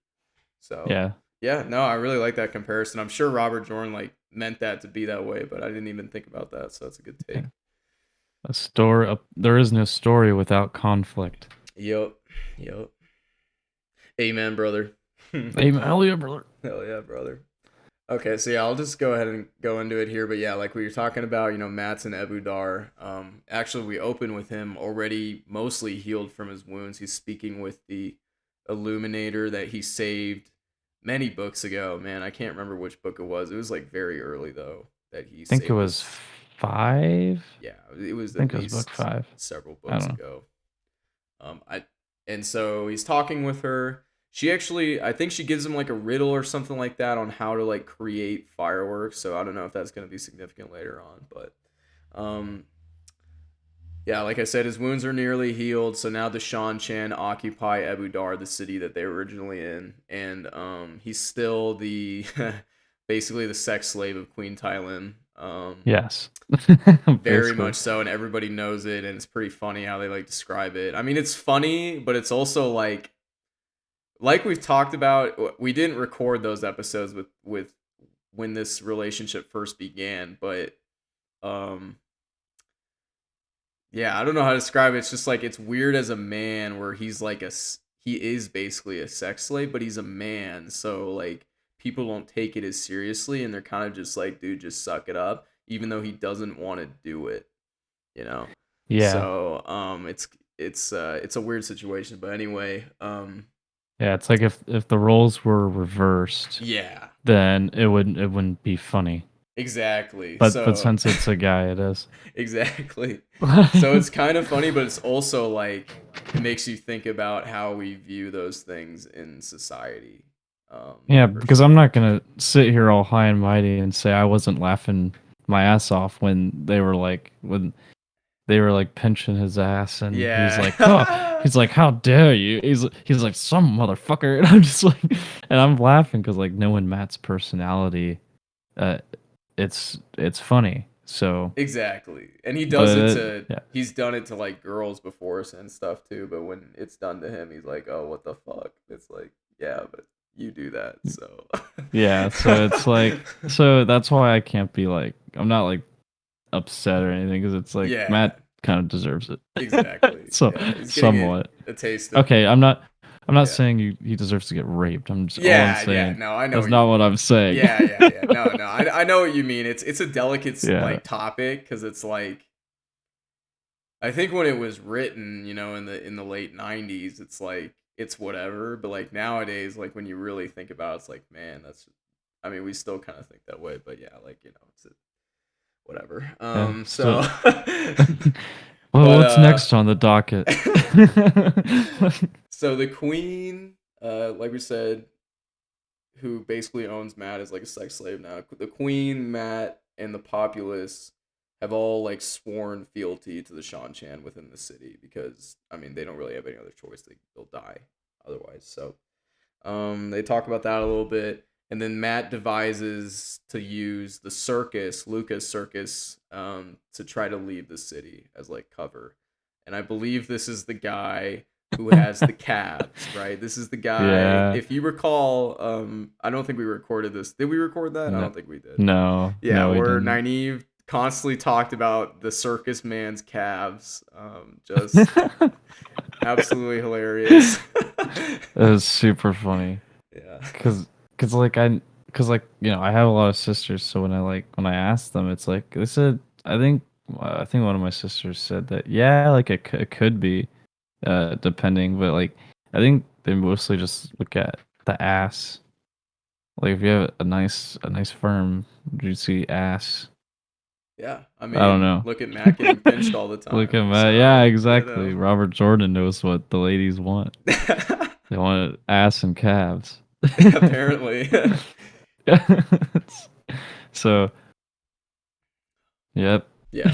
So yeah. yeah, no, I really like that comparison. I'm sure Robert Jordan like meant that to be that way, but I didn't even think about that. So that's a good Yeah. take. There is no story without conflict. Yep, yep. Amen, brother. Amen. Hell yeah, brother. Hell yeah, brother. Okay, so yeah, I'll just go ahead and go into it here. But yeah, like we were talking about, Mats and Ebudar. Actually, we open with him already mostly healed from his wounds. He's speaking with the Illuminator that he saved many books ago. Man, I can't remember which book it was. It was like very early though that he I think it saved was this. 5. Yeah, it was I at think it was book least 5. several I books don't know. ago. I and so he's talking with her. She actually, I think she gives him like a riddle or something like that on how to like create fireworks. So I don't know if that's going to be significant later on, but um, yeah, like I said, his wounds are nearly healed. So now the Shan Chan occupy Ebu Dar, the city that they were originally in, and he's still the basically the sex slave of Queen Tylin. Yes. Very Basically. much so, and everybody knows it, and it's pretty funny how they like describe it. I mean, it's funny, but it's also like we've talked about. We didn't record those episodes with when this relationship first began, but um, yeah, I don't know how to describe it. It's just like it's weird as a man where he's like he is basically a sex slave, but he's a man, so like people don't take it as seriously, and they're kind of just like, dude, just suck it up, even though he doesn't want to do it, you know. Yeah. So it's a weird situation, but anyway, Yeah, it's like if the roles were reversed, yeah, then it wouldn't be funny. exactly. But So since it's a guy, it is. exactly. So it's kind of funny, but it's also like it makes you think about how we view those things in society. Yeah, For because I'm sure. not gonna sit here all high and mighty and say I wasn't laughing my ass off when they were like pinching his ass and Yeah. he's like, how dare you? He's like some motherfucker, and I'm just like, and I'm laughing because like knowing Matt's personality, uh, it's funny. So, Exactly. And he does but it to yeah, he's done it to like girls before and stuff too, but when it's done to him, he's like, "Oh, what the fuck?" It's like, "Yeah, but you do that." So yeah. So it's like, so that's why I can't be like, I'm not like upset or anything because it's like yeah, Matt kind of deserves it. exactly. So Yeah, he's getting somewhat. a taste of Okay, I'm not yeah. saying he deserves to get raped. I'm just all I'm Yeah, yeah. saying. No, I know That's what you not what mean. I'm saying. Yeah, yeah, yeah. No, no. I know what you mean. It's a delicate Yeah. like topic cuz it's like I think when it was written, in the late 90s, it's like it's whatever, but like nowadays like when you really think about it, it's like, man, that's I mean, we still kind of think that way, but yeah, like, it's whatever. Yeah. So So well, but what's next on the docket? so the queen, like we said, who basically owns Matt as like a sex slave now. The queen, Matt, and the populace have all like sworn fealty to the Shan Chan within the city because I mean they don't really have any other choice. They'll die otherwise. So they talk about that a little bit, and then Matt devises to use the circus, Lucas Circus, to try to leave the city as like cover. And I believe this is the guy who has the calves, right? This is the guy. Yeah. If you recall, I don't think we recorded this. Did we record that? I No. don't think we did. No. Yeah, No, we where didn't. Nynaeve constantly talked about the circus man's calves. Just absolutely hilarious. It was super funny. Yeah. Cause, cause like I have a lot of sisters, so when I asked them, it's like they said I think one of my sisters said that yeah, like it could be, depending, but like I think they mostly just look at the ass. Like if you have a nice firm juicy ass, Yeah, I I don't mean, know. look at Matt getting pinched all the Look at time. that, yeah, So, exactly. Robert Jordan knows what the ladies want. They want ass and calves. apparently. So, yep. Yeah,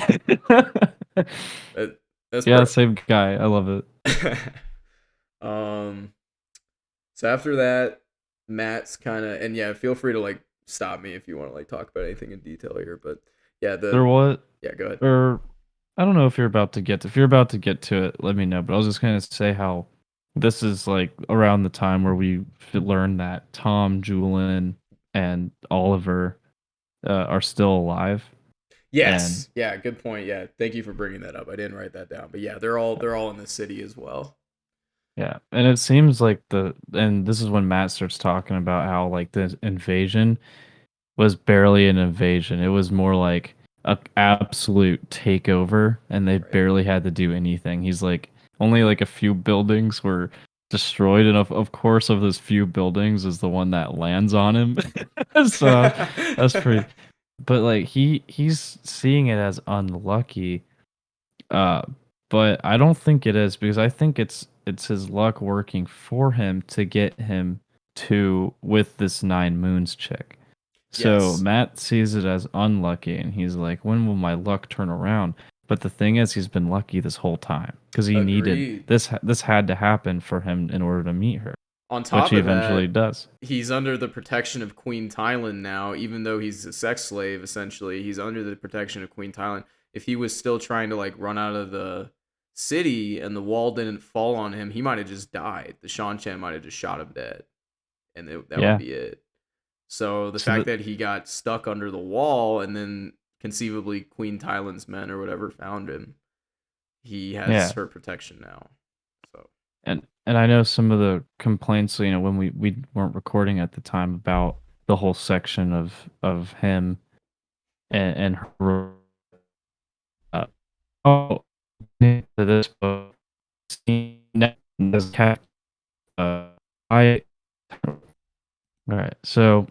that, that's Yeah, per same guy. I love it. um so after that, Matt's kind of and yeah, feel free to like stop me if you want to like talk about anything in detail here, but yeah, There what yeah, go ahead. or I don't know if you're about to get if you're about to get to it, let me know. But I was just gonna say how this is like around the time where we learned that Tom, Julian, and Oliver are still alive, and Yes. Yeah, good point. Yeah, thank you for bringing that up. I didn't write that down. But yeah, they're all in the city as well. yeah, and it seems like and this is when Matt starts talking about how like the invasion was barely an invasion. It was more like a absolute takeover, and they Right. barely had to do anything. He's like, only like a few buildings were destroyed, and of course, of those few buildings is the one that lands on him. So that's pretty. But like he's seeing it as unlucky, uh, but I don't think it is because I think it's his luck working for him to get him to with this Nine Moons chick. So Yes. Matt sees it as unlucky, and he's like, "When will my luck turn around?" But the thing is, he's been lucky this whole time because he needed Agreed. this. This had to happen for him in order to meet her, On which top he of eventually that, does. he's under the protection of Queen Thailand now, even though he's a sex slave, essentially. He's under the protection of Queen Thailand. If he was still trying to like run out of the city and the wall didn't fall on him, he might have just died. The Shan Chan might have just shot him dead, and that would Yeah. be it. So the So fact that that he got stuck under the wall and then conceivably Queen Thailand's men or whatever found him, he has yeah, her protection now. So and and I know some of the complaints, when we weren't recording at the time about the whole section of him and her. Oh, to this book, this cat. I all right. So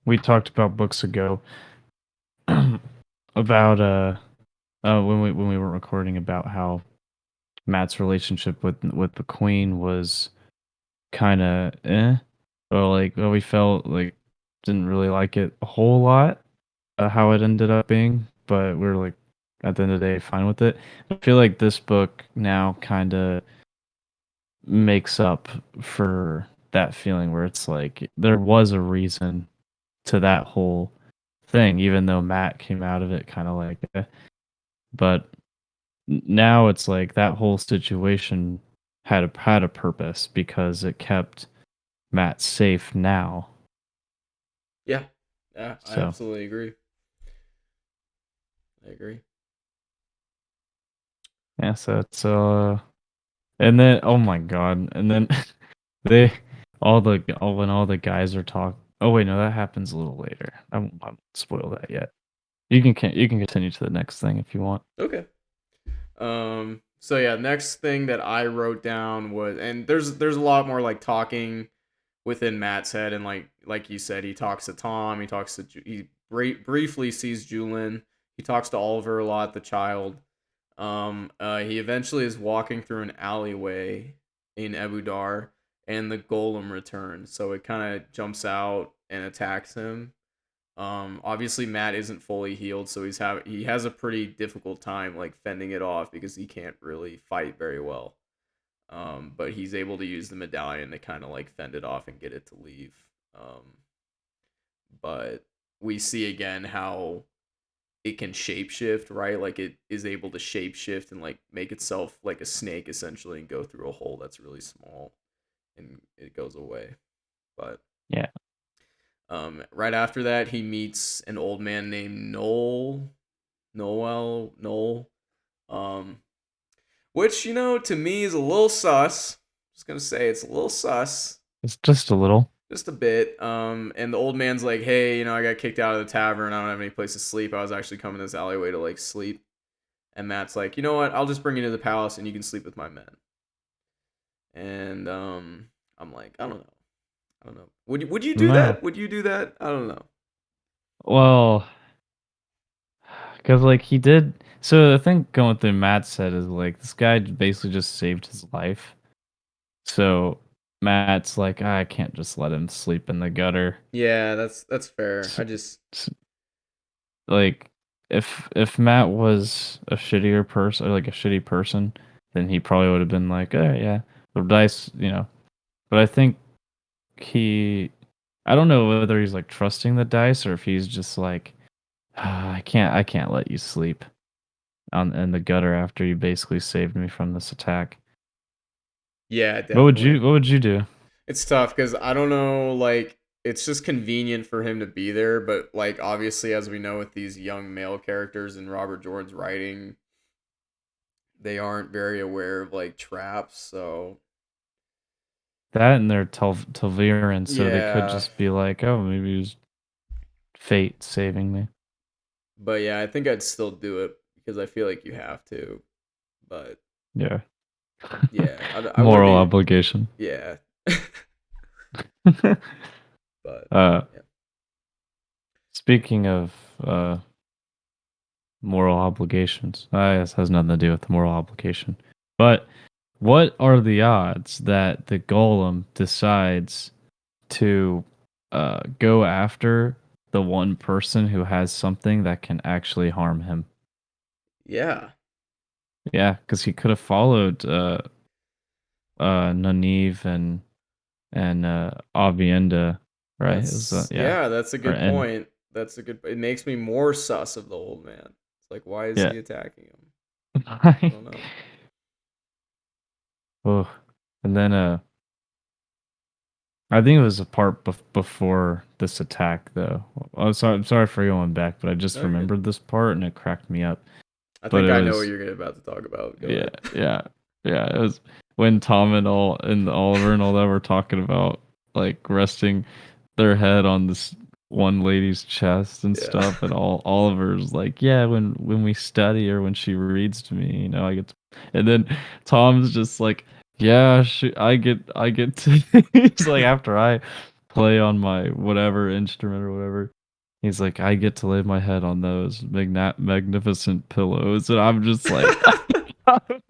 we talked about books ago about when we were recording about how Matt's relationship with the queen was kind of or like we felt like didn't really like it a whole lot, how it ended up being, but we are like at the end of the day fine with it. I feel like this book now kind of makes up for that feeling where it's like there was a reason to that whole thing, even though Matt came out of it kind of like, but now it's like that whole situation had a purpose because it kept Matt safe now. Yeah, yeah, I So absolutely agree. I agree. yeah, so it's and then oh my god, and then they when all the guys are talking. Oh wait, no, that happens a little later. I won't spoil that yet. You can continue to the next thing if you want. Okay. So yeah, next thing that I wrote down was, and there's a lot more like talking within Matt's head, and like you said, he talks to Tom, he talks to he briefly sees Julin, he talks to Oliver a lot, the child. He eventually is walking through an alleyway in Ebudar, and the golem returns, so it kind of jumps out and attacks him. Obviously Matt isn't fully healed, so he has a pretty difficult time like fending it off because he can't really fight very well. But he's able to use the medallion to kind of like fend it off and get it to leave. But we see again how it can shapeshift, right? Like it is able to shapeshift and like make itself like a snake essentially and go through a hole that's really small and it goes away. But Yeah, right after that, he meets an old man named Noel, um, which to me is a little sus. Just gonna say it's a little sus, it's just a little. just a bit. And the old man's like, "Hey, I got kicked out of the tavern. I don't have any place to sleep. I was actually coming to this alleyway to like sleep." And Matt's like, "You know what? I'll just bring you to the palace and you can sleep with my men." And I'm like, I don't know. I don't know. Would you do No, that? Would you do that? I don't know. well, because like he did. So the thing going through Matt's head is like this guy basically just saved his life. So Matt's like, I can't just let him sleep in the gutter. Yeah, that's fair. S- I just s- like if Matt was a shittier person or like a shitty person, then he probably would have been like, oh yeah, the dice. But I think he, I don't know whether he's like trusting the dice or if he's just like, "Ah, I can't let you sleep on in the gutter after you basically saved me from this attack." yeah, What would you definitely. what would you do? It's tough because I don't know. Like, it's just convenient for him to be there, but like obviously, as we know with these young male characters in Robert Jordan's writing, they aren't very aware of like traps. So That and they're Telviran, so they could yeah, just be like, "Oh, maybe it was fate saving me." but yeah, I think I'd still do it because I feel like you have to. But Yeah. yeah, I wouldn't Moral be. obligation. Yeah, but uh yeah. Speaking of moral obligations, this has nothing to do with the moral obligation. But what are the odds that the golem decides to go after the one person who has something that can actually harm him? Yeah, Yeah, because he could have followed Nynaeve and Avienda, right? It was that's yeah, yeah, that's a or good and point. That's a good. It makes me more sus of the old man. It's like, why is yeah. he attacking him? I don't know. Oh, and then I think it was a part before this attack though. I'm sorry for going back, but I just No, you're good. remembered this part and it cracked me up. I But think it I know what was you're about to talk about. Go yeah, ahead. yeah, yeah. It was. when Tom and Oliver and all that were talking about like resting their head on this one lady's chest and Yeah. stuff, and Oliver's like, yeah, when we study or when she reads to me, I get to, and then Tom's just like, yeah, I get to he's like, after I play on my whatever instrument or whatever, he's like, I get to lay my head on those magnificent pillows, and I'm just like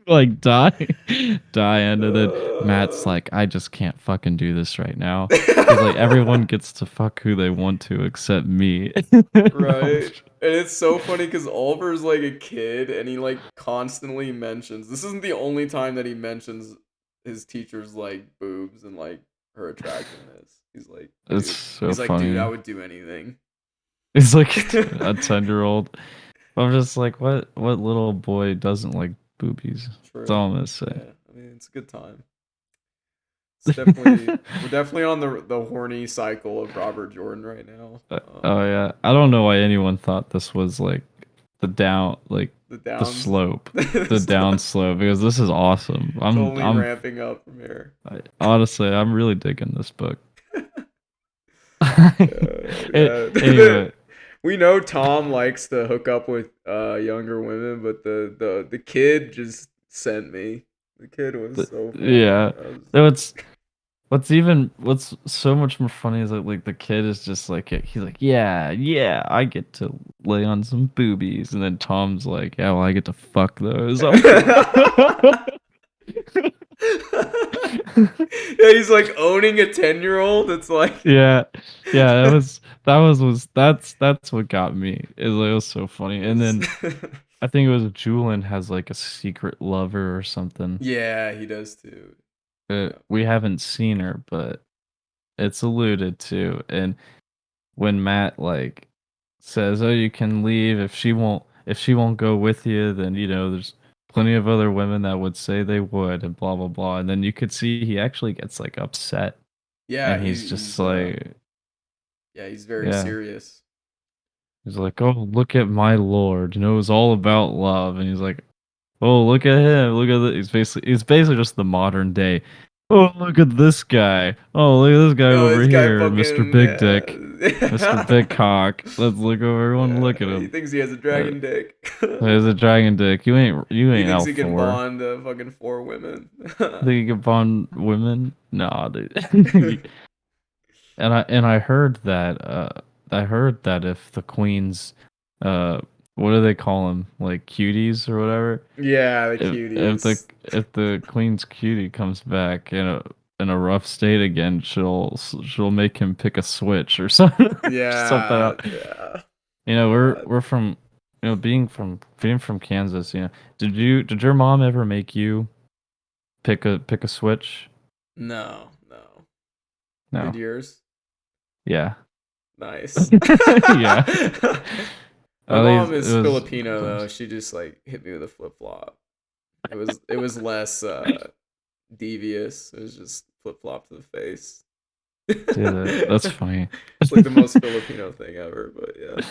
like dying, and then Matt's Uh, like, I just can't fucking do this right now. He's like, everyone gets to fuck who they want to except me. And I'm right. And it's so funny because Oliver's like a kid and he like constantly mentions this isn't the only time that he mentions his teacher's like boobs and like her attractiveness. it's so Dude, I funny. would do anything. He's like a 10-year-old. I'm just like, what little boy doesn't like boobies? That's True. all I'm gonna say. Yeah. I mean, it's a good time. It's definitely we're definitely on the horny cycle of Robert Jordan right now. Oh yeah, I don't know why anyone thought this was like The the downs. slope, the It's down slope, because this is awesome. only ramping up from here. Honestly, I'm really digging this book. Yeah. Anyway, We know Tom likes to hook up with younger women, but the kid just sent me. The kid was so funny. yeah. I was No, what's so much more funny is that like the kid is just like he's like, yeah, yeah, I get to lay on some boobies, and then Tom's like, yeah, well, I get to fuck those. I'm like, Yeah, he's like owning a 10-year-old. It's like yeah, yeah, that's what got me. It was so funny, and it's then I think it was Julian has like a secret lover or something. yeah, he does too. Yeah. We haven't seen her, but it's alluded to, and when Matt like says, "Oh, you can leave if she won't go with you, then there's plenty of other women that would say they would and blah blah blah." And then you could see he actually gets like upset, Yeah, and he's just he's like, yeah, he's very yeah, serious. he's like, "Oh, look at my lord, knows all about love," and he's like, "Oh, look at him, look at this." He's basically just the modern day. Oh, look at this guy. Oh, look at this guy Yo, over this guy here, Mr. fucking Big Dick. Mr. Big yeah. Cock. Let's look over. Everyone, Yeah, look at he him. thinks he has a Uh, dragon dick. there's a dragon dick. You He ain't thinks L he can Thor. bond fucking 4 women. Think you can bond women? Nah, dude. And I heard that if the queens, uh, what do they call them? Like cuties or whatever. Yeah, the If the cuties. if the queen's cutie comes back in a rough state again, she'll make him pick a switch or something something Yeah, out. yeah. God. We're from being from Kansas. Did your mom ever make you pick a switch? No, no. Did No. yours? Yeah. Nice. Yeah. My At least mom it is was Filipino though. sometimes. She just like hit me with a flip flop. It was less devious. It was just flip flop to the face. Dude, that's funny. It's like the most Filipino thing ever, but yeah.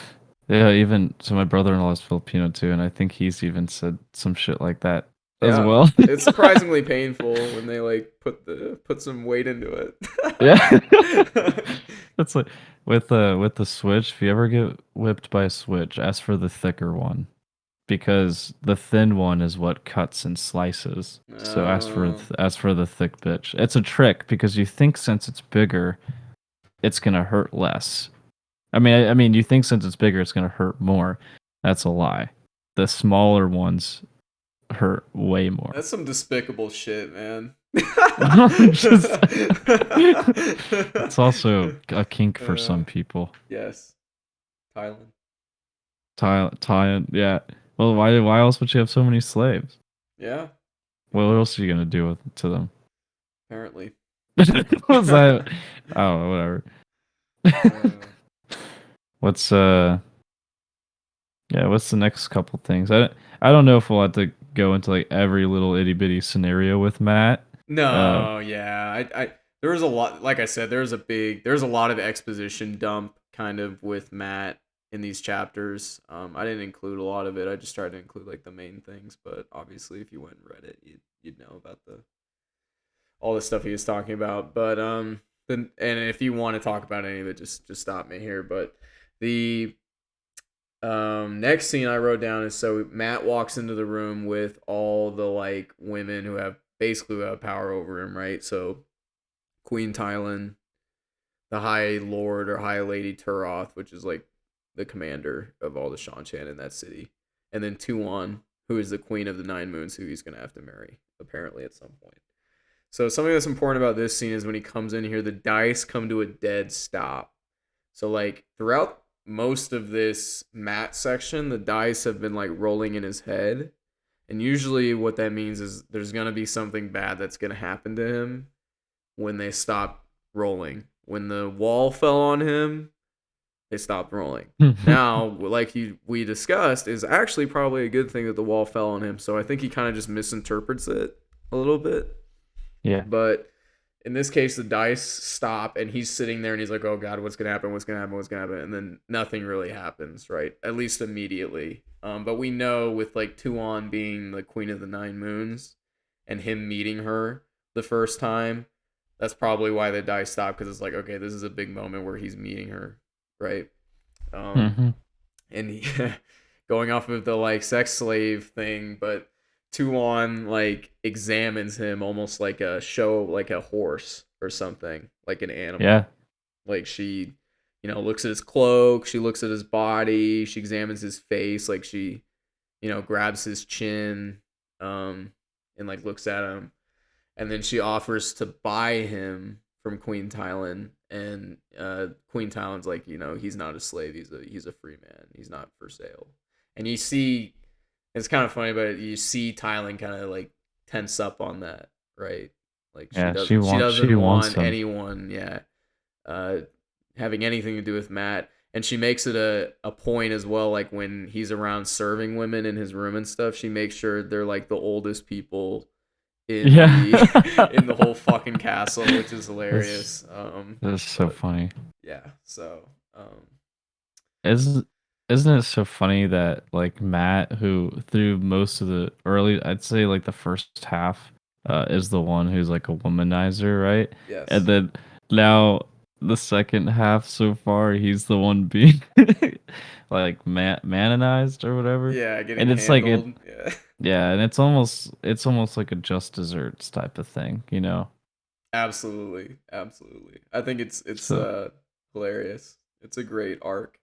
Yeah, even so my brother-in-law is Filipino too, and I think he's even said some shit like that as Yeah. well. It's surprisingly painful when they like put some weight into Yeah. it. That's like with the Switch, if you ever get whipped by a Switch, ask for the thicker one because the thin one is what cuts and slices. So Oh, ask for the thick bitch. It's a trick because you think since it's bigger, it's gonna hurt less. I mean, you think since it's bigger, it's gonna hurt more. That's a lie. The smaller ones hurt way more. that's some despicable shit, man. Just it's also a kink for uh, some people. yes, Thailand. Yeah. Well, why else would you have so many slaves? Yeah, What else are you gonna do to them? apparently. What's that? I don't know. Whatever. Uh, What's Yeah. What's the next couple things? I don't know if we'll have to go into like every little itty bitty scenario with Matt. Uh. no, yeah, there was a lot. Like I said, there's a lot of exposition dump kind of with Matt in these chapters. I didn't include a lot of it. I just tried to include like the main things. But obviously, if you went and read it, you'd know about all the stuff he was talking about. But then, and if you want to talk about any of it, just stop me here. But the next scene I wrote down is so Matt walks into the room with all the like women who have basically who have power over him, right? So Queen Tylan, the High Lord or High Lady Turoth, which is like the commander of all the Shan-Chan in that city, and then Tuon, who is the Queen of the Nine Moons, who he's gonna have to marry apparently at some point. So something that's important about this scene is when he comes in here, the dice come to a dead stop. So like throughout most of this Matt section, the dice have been like rolling in his head. And usually what that means is there's gonna be something bad that's gonna happen to him when they stop rolling. When the wall fell on him, they stopped rolling. Now, like we discussed, is actually probably a good thing that the wall fell on him. So I think he kind of just misinterprets it a little bit. Yeah. But in this case, the dice stop, and he's sitting there, and he's like, "Oh God, what's gonna happen? What's gonna happen? What's gonna happen?" And then nothing really happens, right? At least immediately. But we know with like Tuon being the Queen of the Nine Moons, and him meeting her the first time, that's probably why the dice stop because it's like, okay, this is a big moment where he's meeting her, right? Um, Hmm. and he, going off of the like sex slave thing, but Tuon like examines him almost like a show, like a horse or something, like an Yeah. animal. Like she, looks at his cloak, she looks at his body, she examines his face, like she, grabs his chin, and like looks at him, and then she offers to buy him from Queen Tylan, and Queen Tylan's like, he's not a slave, he's a free man, he's not for sale. And you see, it's kind of funny, but you see Tylan kind of like tense up on that, right? Like she Yeah. doesn't she She doesn't wants want him. anyone, yeah, uh, having anything to do with Matt. And she makes it a point as well, like when he's around serving women in his room and stuff, she makes sure they're like the oldest people in Yeah. the in the whole fucking castle, which is that's hilarious. that's so But funny. yeah, so Is isn't it so funny that like Matt, who through most of the early, I'd say like the first half, is the one who's like a womanizer, right? And yes, then now the second half so far, he's the one being like manonized or whatever. yeah, getting And it's like it, handled, yeah, yeah, and it's almost like a just desserts type of thing, you know. absolutely, absolutely. I think it's So, hilarious. It's a great arc.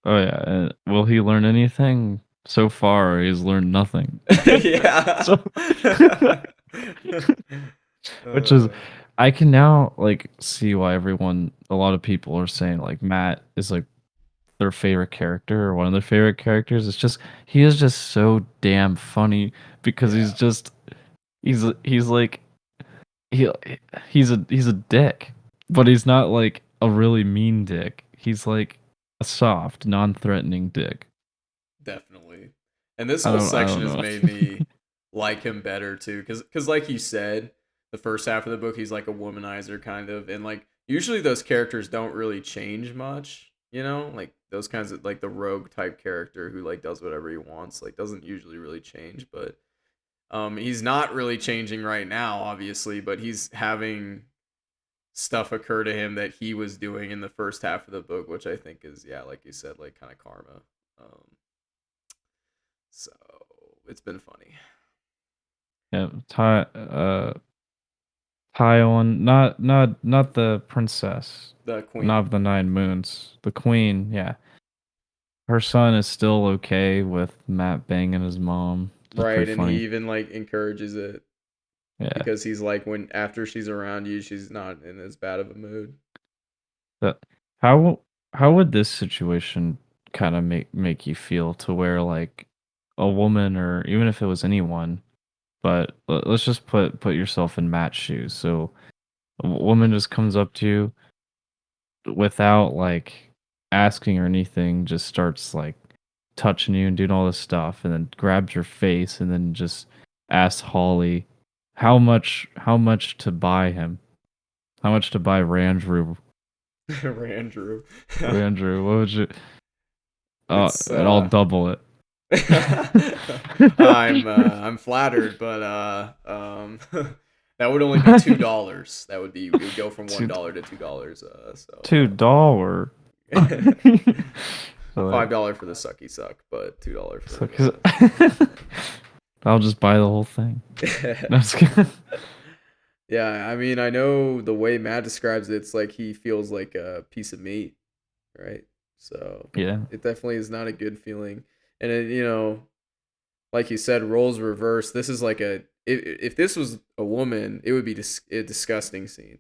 oh yeah, will he learn anything? So far, he's learned nothing. Yeah. So, which is, uh, I can now like see why a lot of people are saying like Matt is like their favorite character or one of their favorite characters. It's just he is just so damn funny because yeah, he's like he he's a dick, but he's not like a really mean dick. He's like a soft, non-threatening dick. definitely. And this whole I section don't has know. made me like him better too, because like you said, the first half of the book he's like a womanizer kind of, and like usually those characters don't really change much, like those kinds of like the rogue type character who like does whatever he wants, like doesn't usually really change, but he's not really changing right now, obviously, but he's having stuff occur to him that he was doing in the first half of the book, which I think is, yeah, like you said, like kind of karma. Um, so it's been funny. Yeah, Taiwan, not the princess, The not queen, of the Nine Moons, the queen. Yeah, her son is still okay with Matt banging his mom. It's right? pretty And he funny. even like encourages it Yeah, because he's like, when after she's around you, she's not in as bad of a mood. that how how would this situation kind of make you feel to where like a woman or even if it was anyone, but let's just put yourself in Matt's shoes. So a woman just comes up to you without like asking or anything, just starts like touching you and doing all this stuff, and then grabs your face, and then just asks Holly how much to buy him, how much to buy Randrew. Randrew. Randrew, what would you? It's And I'll double it. I'm flattered, but That would only be $2. That would be it would go from two $1 to $2. $2. So like, $5 for the sucky suck, but $2 so for 'cause I'll just buy the whole thing. the. No, it's good. Yeah, I mean, I know the way Matt describes it, it's like he feels like a piece of meat, right? So Yeah, it definitely is not a good feeling. And like you said, roles reverse. This is like if this was a woman, it would be a disgusting scene,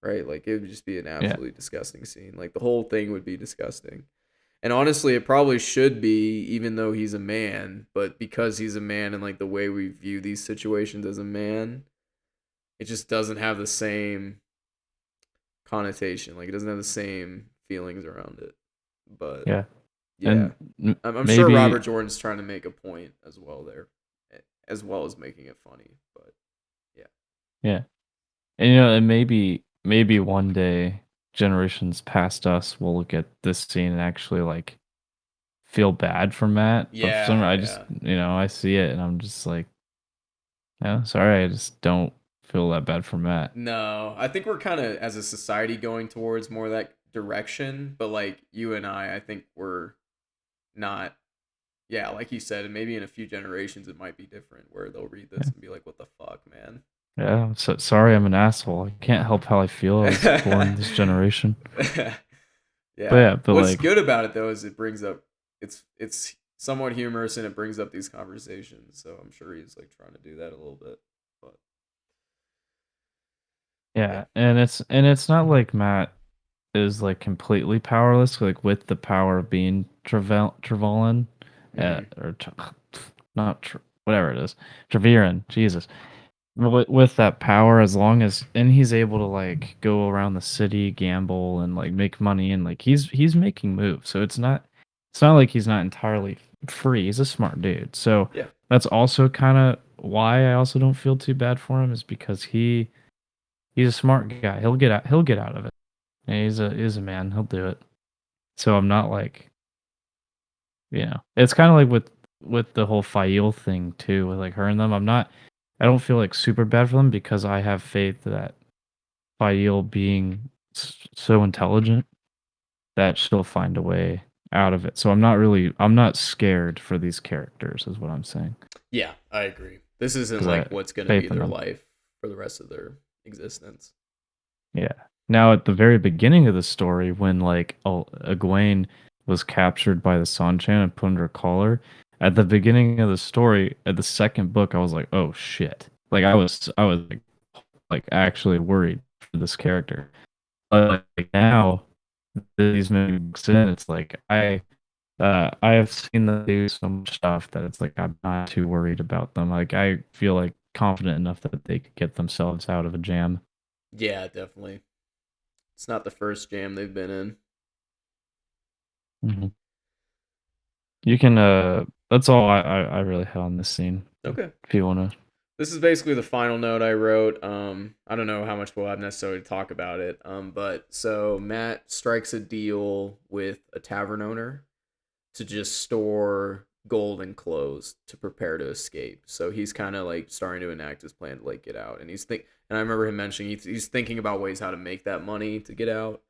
right? Like it would just be an yeah, absolutely disgusting scene. Like the whole thing would be disgusting. And honestly, it probably should be, even though he's a man, but because he's a man and like the way we view these situations as a man, it just doesn't have the same connotation. Like it doesn't have the same feelings around it. But yeah. yeah, And I'm sure maybe, Robert Jordan's trying to make a point as well there, as well as making it funny. But yeah, yeah. And and maybe one day generations past us will look at this scene and actually like feel bad for Matt. But for some reason, yeah, I just yeah. I see it and I'm just like, yeah, sorry, I just don't feel that bad for Matt. No, I think we're kind of as a society going towards more of that direction. But like you and I think we're not. Yeah, like you said, and maybe in a few generations it might be different, where they'll read this Yeah, and be like, "What the fuck, man." yeah. So sorry, I'm an asshole. I can't help how I feel. I was born this generation. But Yeah. yeah, but What's like, good about it though is it brings up it's somewhat humorous and it brings up these conversations. So I'm sure he's like trying to do that a little bit. But yeah. yeah, and it's not like Matt is like completely powerless, like with the power of being Trevelyan, Hmm. or not whatever it is, Treviran. Jesus, with that power, as long as and he's able to like go around the city, gamble, and like make money, and like he's making moves. So it's not like he's not entirely free. He's a smart dude. So Yeah. that's also kind of why I also don't feel too bad for him is because he's a smart guy. He'll get out of it. Yeah, he's a man. He'll do it. So I'm not like, it's kind of like with the whole Fail thing too, with like her and them. I don't feel like super bad for them because I have faith that Fail being so intelligent that she'll find a way out of it. So I'm not scared for these characters, is what I'm saying, Yeah, I agree. This isn't because I like have what's gonna be faith in their them. life for the rest of their existence. Yeah. Now, at the very beginning of the story, when like Egwene was captured by the Sanchan and put under a collar, at the beginning of the story, at the second book, I was like, "Oh shit!" Like I was like actually worried for this character. But like now, these many books in, it's like I have seen them do so much stuff that it's like I'm not too worried about them. Like I feel like confident enough that they could get themselves out of a jam. Yeah, definitely. It's not the first jam they've been in. Mhm. You can that's all I really had on this scene. Okay. If you wanna. This is basically the final note I wrote. I don't know how much we'll have necessarily to talk about it. But so Matt strikes a deal with a tavern owner to just store gold and clothes to prepare to escape. So he's kind of like starting to enact his plan to like get out. And I remember him mentioning he's thinking about ways how to make that money to get out.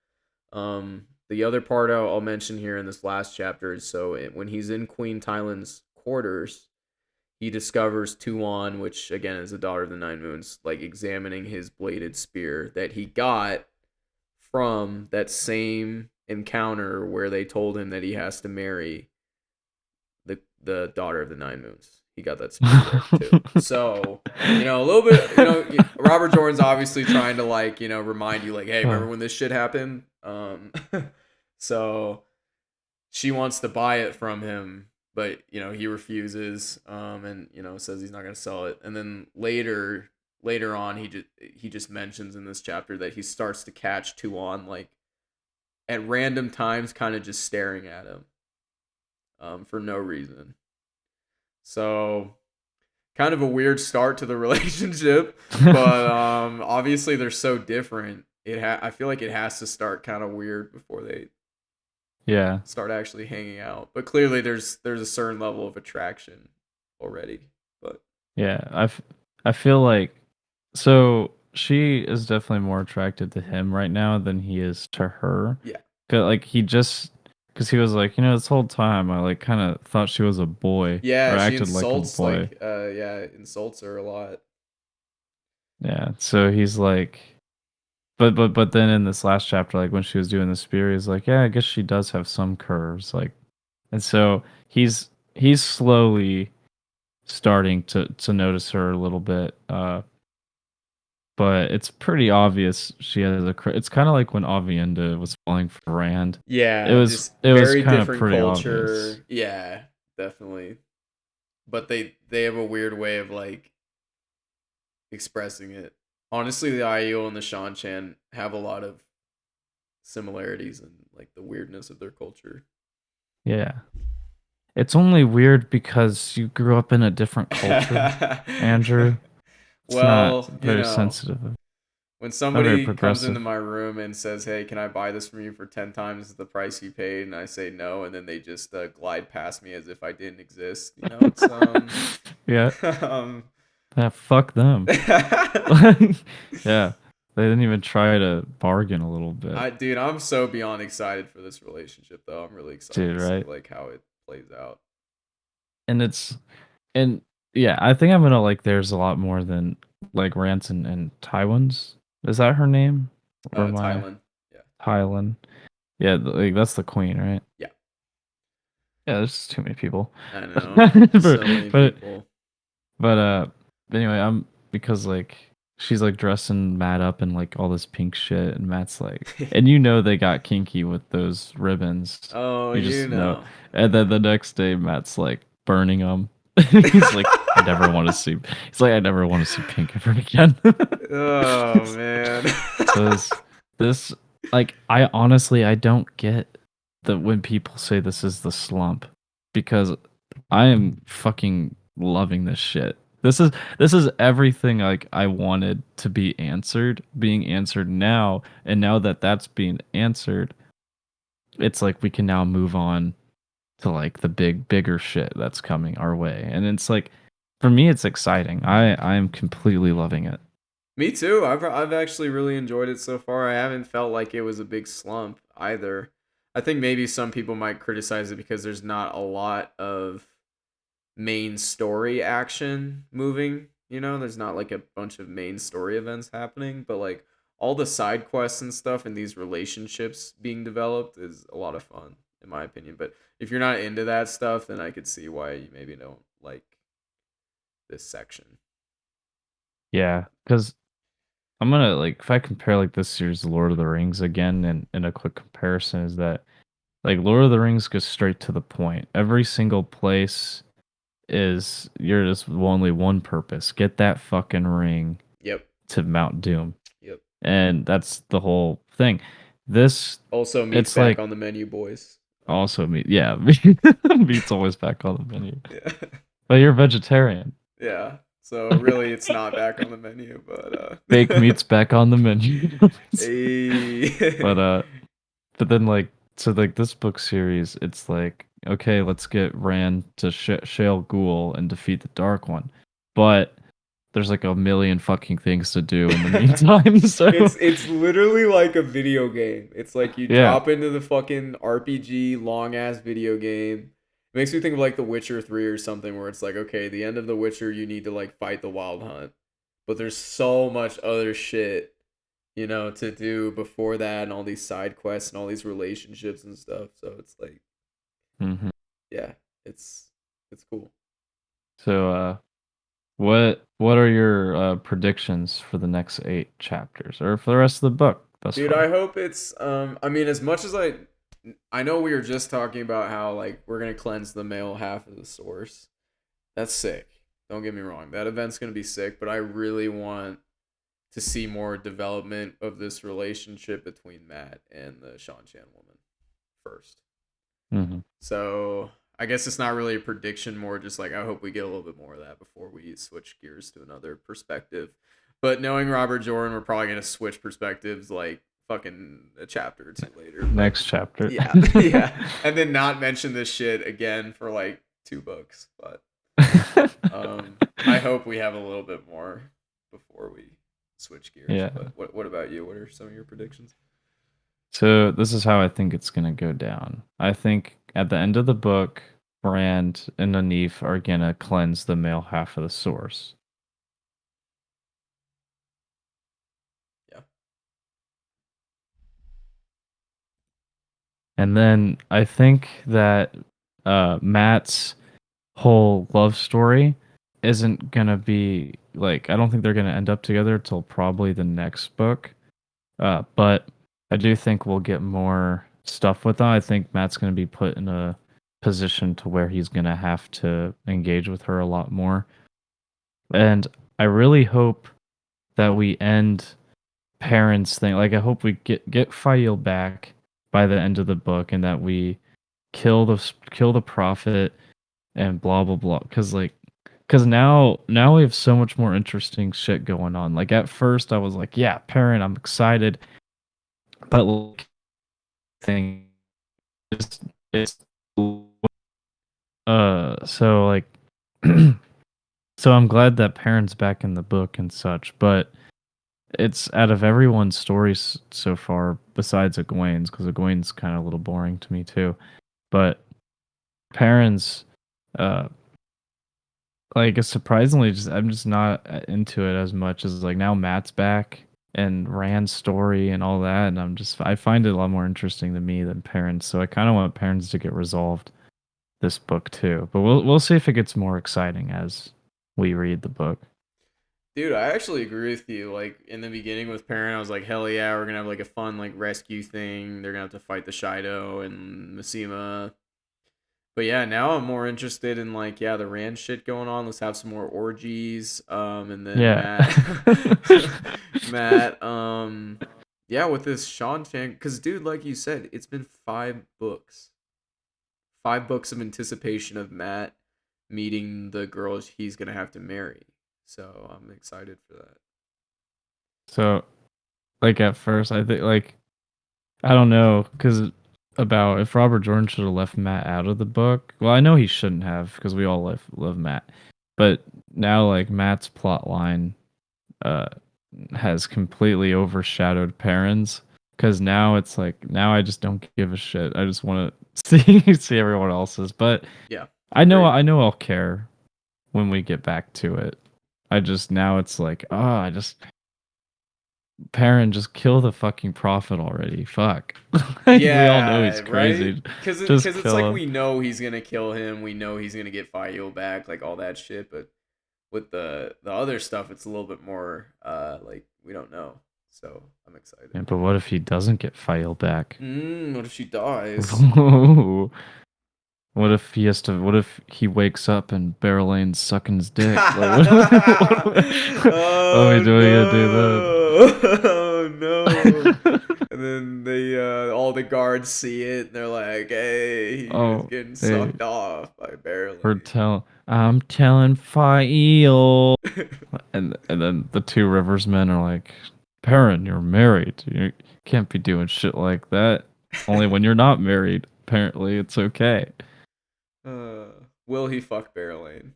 The other part I'll mention here in this last chapter is when he's in Queen Tyland's quarters, he discovers Tuon, which again is the daughter of the Nine Moons, like examining his bladed spear that he got from that same encounter where they told him that he has to marry the daughter of the Nine Moons. He got that spear there too. So a little bit, Robert Jordan's obviously trying to like remind you like, hey, remember Uh, when this shit happened? So she wants to buy it from him, but he refuses, and says he's not going to sell it. And then later on, he just mentions in this chapter that he starts to catch Tuon like at random times, kind of just staring at him, for no reason. So kind of a weird start to the relationship, but obviously they're so different. I feel like it has to start kind of weird before they yeah, start actually hanging out. But clearly there's a certain level of attraction already. But yeah. I feel like So she is definitely more attracted to him right now than he is to her. Yeah. 'Cause, like because he was like, this whole time I like kind of thought she was a boy or Yeah, she acted like a insults boy. insults her a lot. Yeah. So he's like, but then in this last chapter, like when she was doing the spear, he's like, yeah, I guess she does have some curves, like, and so he's slowly starting to notice her a little bit. But it's pretty obvious she has it's kind of like when Avienda was falling for Rand. It Yeah, was just it was very kind of different pretty obvious. culture. Yeah, definitely. But they have a weird way of like expressing it. Honestly, the Aiel and the Shan have a lot of similarities in like the weirdness of their culture. Yeah. It's only weird because you grew up in a different culture, Andrew. It's not Well, very sensitive, when not very somebody comes into progressive. my room and says, "Hey, can I buy this from you for 10 times the price you paid?" and I say no, and then they just glide past me as if I didn't exist, it's Yeah. um Yeah, fuck them. Yeah. They didn't even try to bargain a little bit. dude, I'm so beyond excited for this relationship though. I'm really excited Dude, to see right? like how it plays out. And and yeah, I think I'm gonna like theirs a lot more than like Rance and Tywin's. Is that her name? Or am I Thailand. Yeah. Hylan? Yeah, like that's the queen, right? Yeah. Yeah, there's just too many people. I know. but So many but people. but anyway, I'm because like she's like dressing Matt up in like all this pink shit, and Matt's like, and they got kinky with those ribbons. Oh, You just know. you know. And then the next day, Matt's like burning them. He's like, I never want to see. He's like, I never want to see pink ever again. Oh man. So this like I honestly I don't get that when people say this is the slump because I am fucking loving this shit. This is everything like I wanted to be answered, being answered now, and now that that's being answered, it's like we can now move on to like the bigger shit that's coming our way. And it's like for me it's exciting. I am completely loving it. Me too. I've actually really enjoyed it so far. I haven't felt like it was a big slump either. I think maybe some people might criticize it because there's not a lot of main story action moving. There's not like a bunch of main story events happening, but like all the side quests and stuff and these relationships being developed is a lot of fun, in my opinion. But if you're not into that stuff, then I could see why you maybe don't like this section. Yeah, cuz I'm gonna like if I compare like this series to Lord of the Rings again and in a quick comparison is that like Lord of the Rings goes straight to the point. Every single place is you're just only one purpose. Get that fucking ring Yep. to Mount Doom. Yep. And that's the whole thing. This Also, meat's it's back like on the menu, boys. also meat yeah, meat's always back on the menu. Yeah. But you're vegetarian. Yeah. So really, it's not back on the menu, but Fake meat's back on the menu. but hey. uh But then, like, so like this book series, it's like, okay, let's get Rand to Shale Ghul and defeat the Dark One, but there's like a million fucking things to do in the meantime. So It's literally like a video game. It's like you yeah, drop into the fucking RPG long ass video game. It makes me think of like The Witcher 3 or something where it's like, okay, the end of The Witcher you need to like fight the Wild Hunt. But there's so much other shit, to do before that and all these side quests and all these relationships and stuff. So it's like, hmm. yeah, it's cool. So what are your predictions for the next 8 chapters or for the rest of the book thus Dude, I far? hope it's I mean as much as I know we were just talking about how like we're going to cleanse the male half of the source. That's sick. Don't get me wrong. That event's going to be sick, but I really want to see more development of this relationship between Matt and the Sean Chan woman first. Hmm. So, I guess it's not really a prediction, more just like I hope we get a little bit more of that before we switch gears to another perspective. But knowing Robert Jordan, we're probably gonna switch perspectives like fucking a chapter or two later. But Next chapter. yeah, yeah, and then not mention this shit again for like 2 books. But I hope we have a little bit more before we switch gears. Yeah. But what about you? What are some of your predictions? So this is how I think it's gonna go down. I think at the end of the book, Brand and Anif are gonna cleanse the male half of the source. Yeah. And then I think that Matt's whole love story isn't gonna be like I don't think they're gonna end up together till probably the next book. But I do think we'll get more stuff with them. I think Matt's gonna be put in a position to where he's gonna have to engage with her a lot more. And I really hope that we end parents thing. Like I hope we get Fail back by the end of the book, and that we kill the prophet and blah blah blah. Because now we have so much more interesting shit going on. Like at first I was like, yeah, parent, I'm excited, but like thing it's so like so I'm glad that parent's back in the book and such, but it's out of everyone's stories so far, besides Egwene's, because Egwene's kind of a little boring to me too. But Perrin's, uh, like, it's surprisingly just I'm just not into it as much as like now Matt's back and Rand's story and all that, and I find it a lot more interesting to me than Perrin's. So I kind of want Perrin's to get resolved this book too. But we'll see if it gets more exciting as we read the book. Dude, I actually agree with you. Like in the beginning with Parent, I was like, hell yeah, we're gonna have like a fun like rescue thing. They're gonna have to fight the Shido and Mishima. But yeah, now I'm more interested in like yeah, the Rand shit going on. Let's have some more orgies. And then Yeah. Matt Matt, yeah, with this Sean fan because dude, like you said, it's been 5 books. 5 books of anticipation of Matt meeting the girls he's gonna have to marry. So I'm excited for that. So like at first I think like I don't know, because about if Robert Jordan should have left Matt out of the book. Well, I know he shouldn't have because we all love Matt. But now, like Matt's plot line uh, has completely overshadowed Perrin's. Because now it's like now I just don't give a shit. I just want to see everyone else's. But Yeah, I agreed. know I'll care when we get back to it. I just now it's like I just Perrin, just kill the fucking prophet already. Fuck. Like, we all know Yeah, he's right. crazy. Just Cause it's like kill him. we know he's gonna kill him. We know he's gonna get Faio back, like all that shit. But with the other stuff, it's a little bit more like we don't know. So I'm excited. Yeah, but what if he doesn't get File back? What if she dies? What if he has to? What if he wakes up and Barrelane's sucking his dick? Like, what are we Oh doing? Gonna do no! Oh no! then? And then they all the guards see it and they're like, "Hey, he was Oh, getting hey, sucked off by we're Barrelane." tell. I'm telling File. And then the two Rivers men are like, Perrin, you're married. You can't be doing shit like that. Only when you're not married. Apparently, it's okay. uh, will he fuck Barrelane?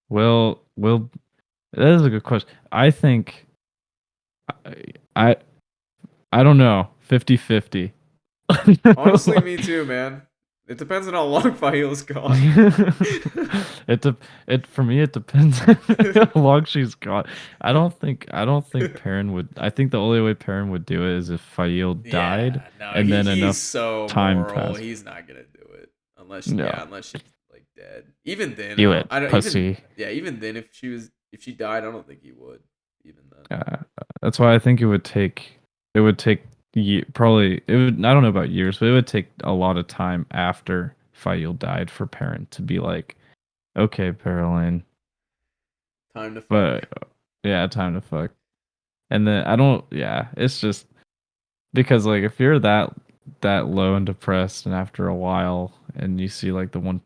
Well, that is a good question. I think I I, I don't know. 50-50. Honestly, me Like, too, man. It depends on how long Faio's gone. it de- it for me it depends how long she's got. I don't think Perrin would. I think the only way Perrin would do it is if Fail died Yeah, no, and then he's enough so time moral. passed. He's not gonna do it unless No, unless she's like dead. Even then, do it, I don't even pussy. yeah, even then if she died, I don't think he would. Even then. Uh, that's why I think it would take probably it would I don't know about years, but it would take a lot of time after Fail died for Perrin to be like, okay, Caroline, Time to fuck. but yeah, time to fuck. And then I don't, yeah, it's just because like if you're that low and depressed, and after a while, and you see like the one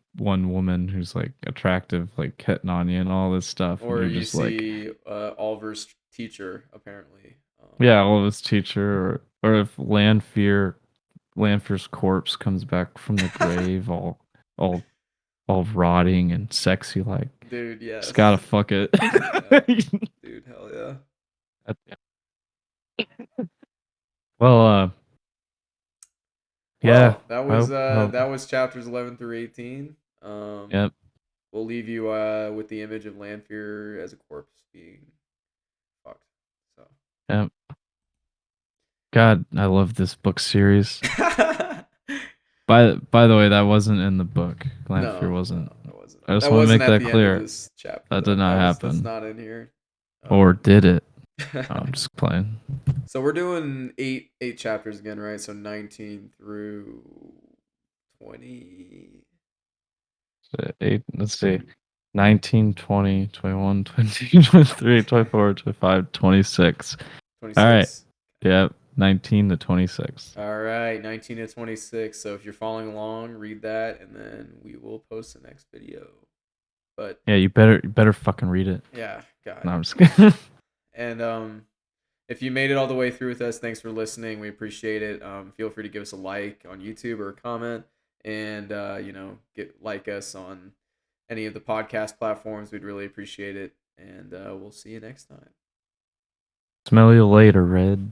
woman who's like attractive, like hitting on you and all this stuff, and Or you're you just like, see Oliver's teacher apparently. yeah, all this teacher, or if Lanfear's corpse comes back from the grave, all all rotting and sexy, like Dude, just gotta yes. fuck it. Yeah. Dude, hell yeah. Well, yeah. Well, I hope. that was chapters 11 through 18. Um, Yep. we'll leave you with the image of Lanfear as a corpse being fucked. So. Yep. God, I love this book series. By the way, that wasn't in the book. Lanfear No, wasn't. no, that wasn't. I just That want to wasn't make at that the end of clear. this chapter That did though. not That's happen. not in here. Or Um, did it? Oh, I'm just playing. so we're doing eight chapters again, right? So 19 through 20. Eight, let's see. 19, 20, 21, 22, 23, 24, 25, 26. All right. 26. Yep. 19 to 26. All right, 19 to 26. So if you're following along, read that, and then we will post the next video. But Yeah, you better fucking read it. yeah, God. No, I'm just kidding. And if you made it all the way through with us, thanks for listening. We appreciate it. Feel free to give us a like on YouTube or a comment, and get like us on any of the podcast platforms. We'd really appreciate it, and we'll see you next time. Smell you later, Red.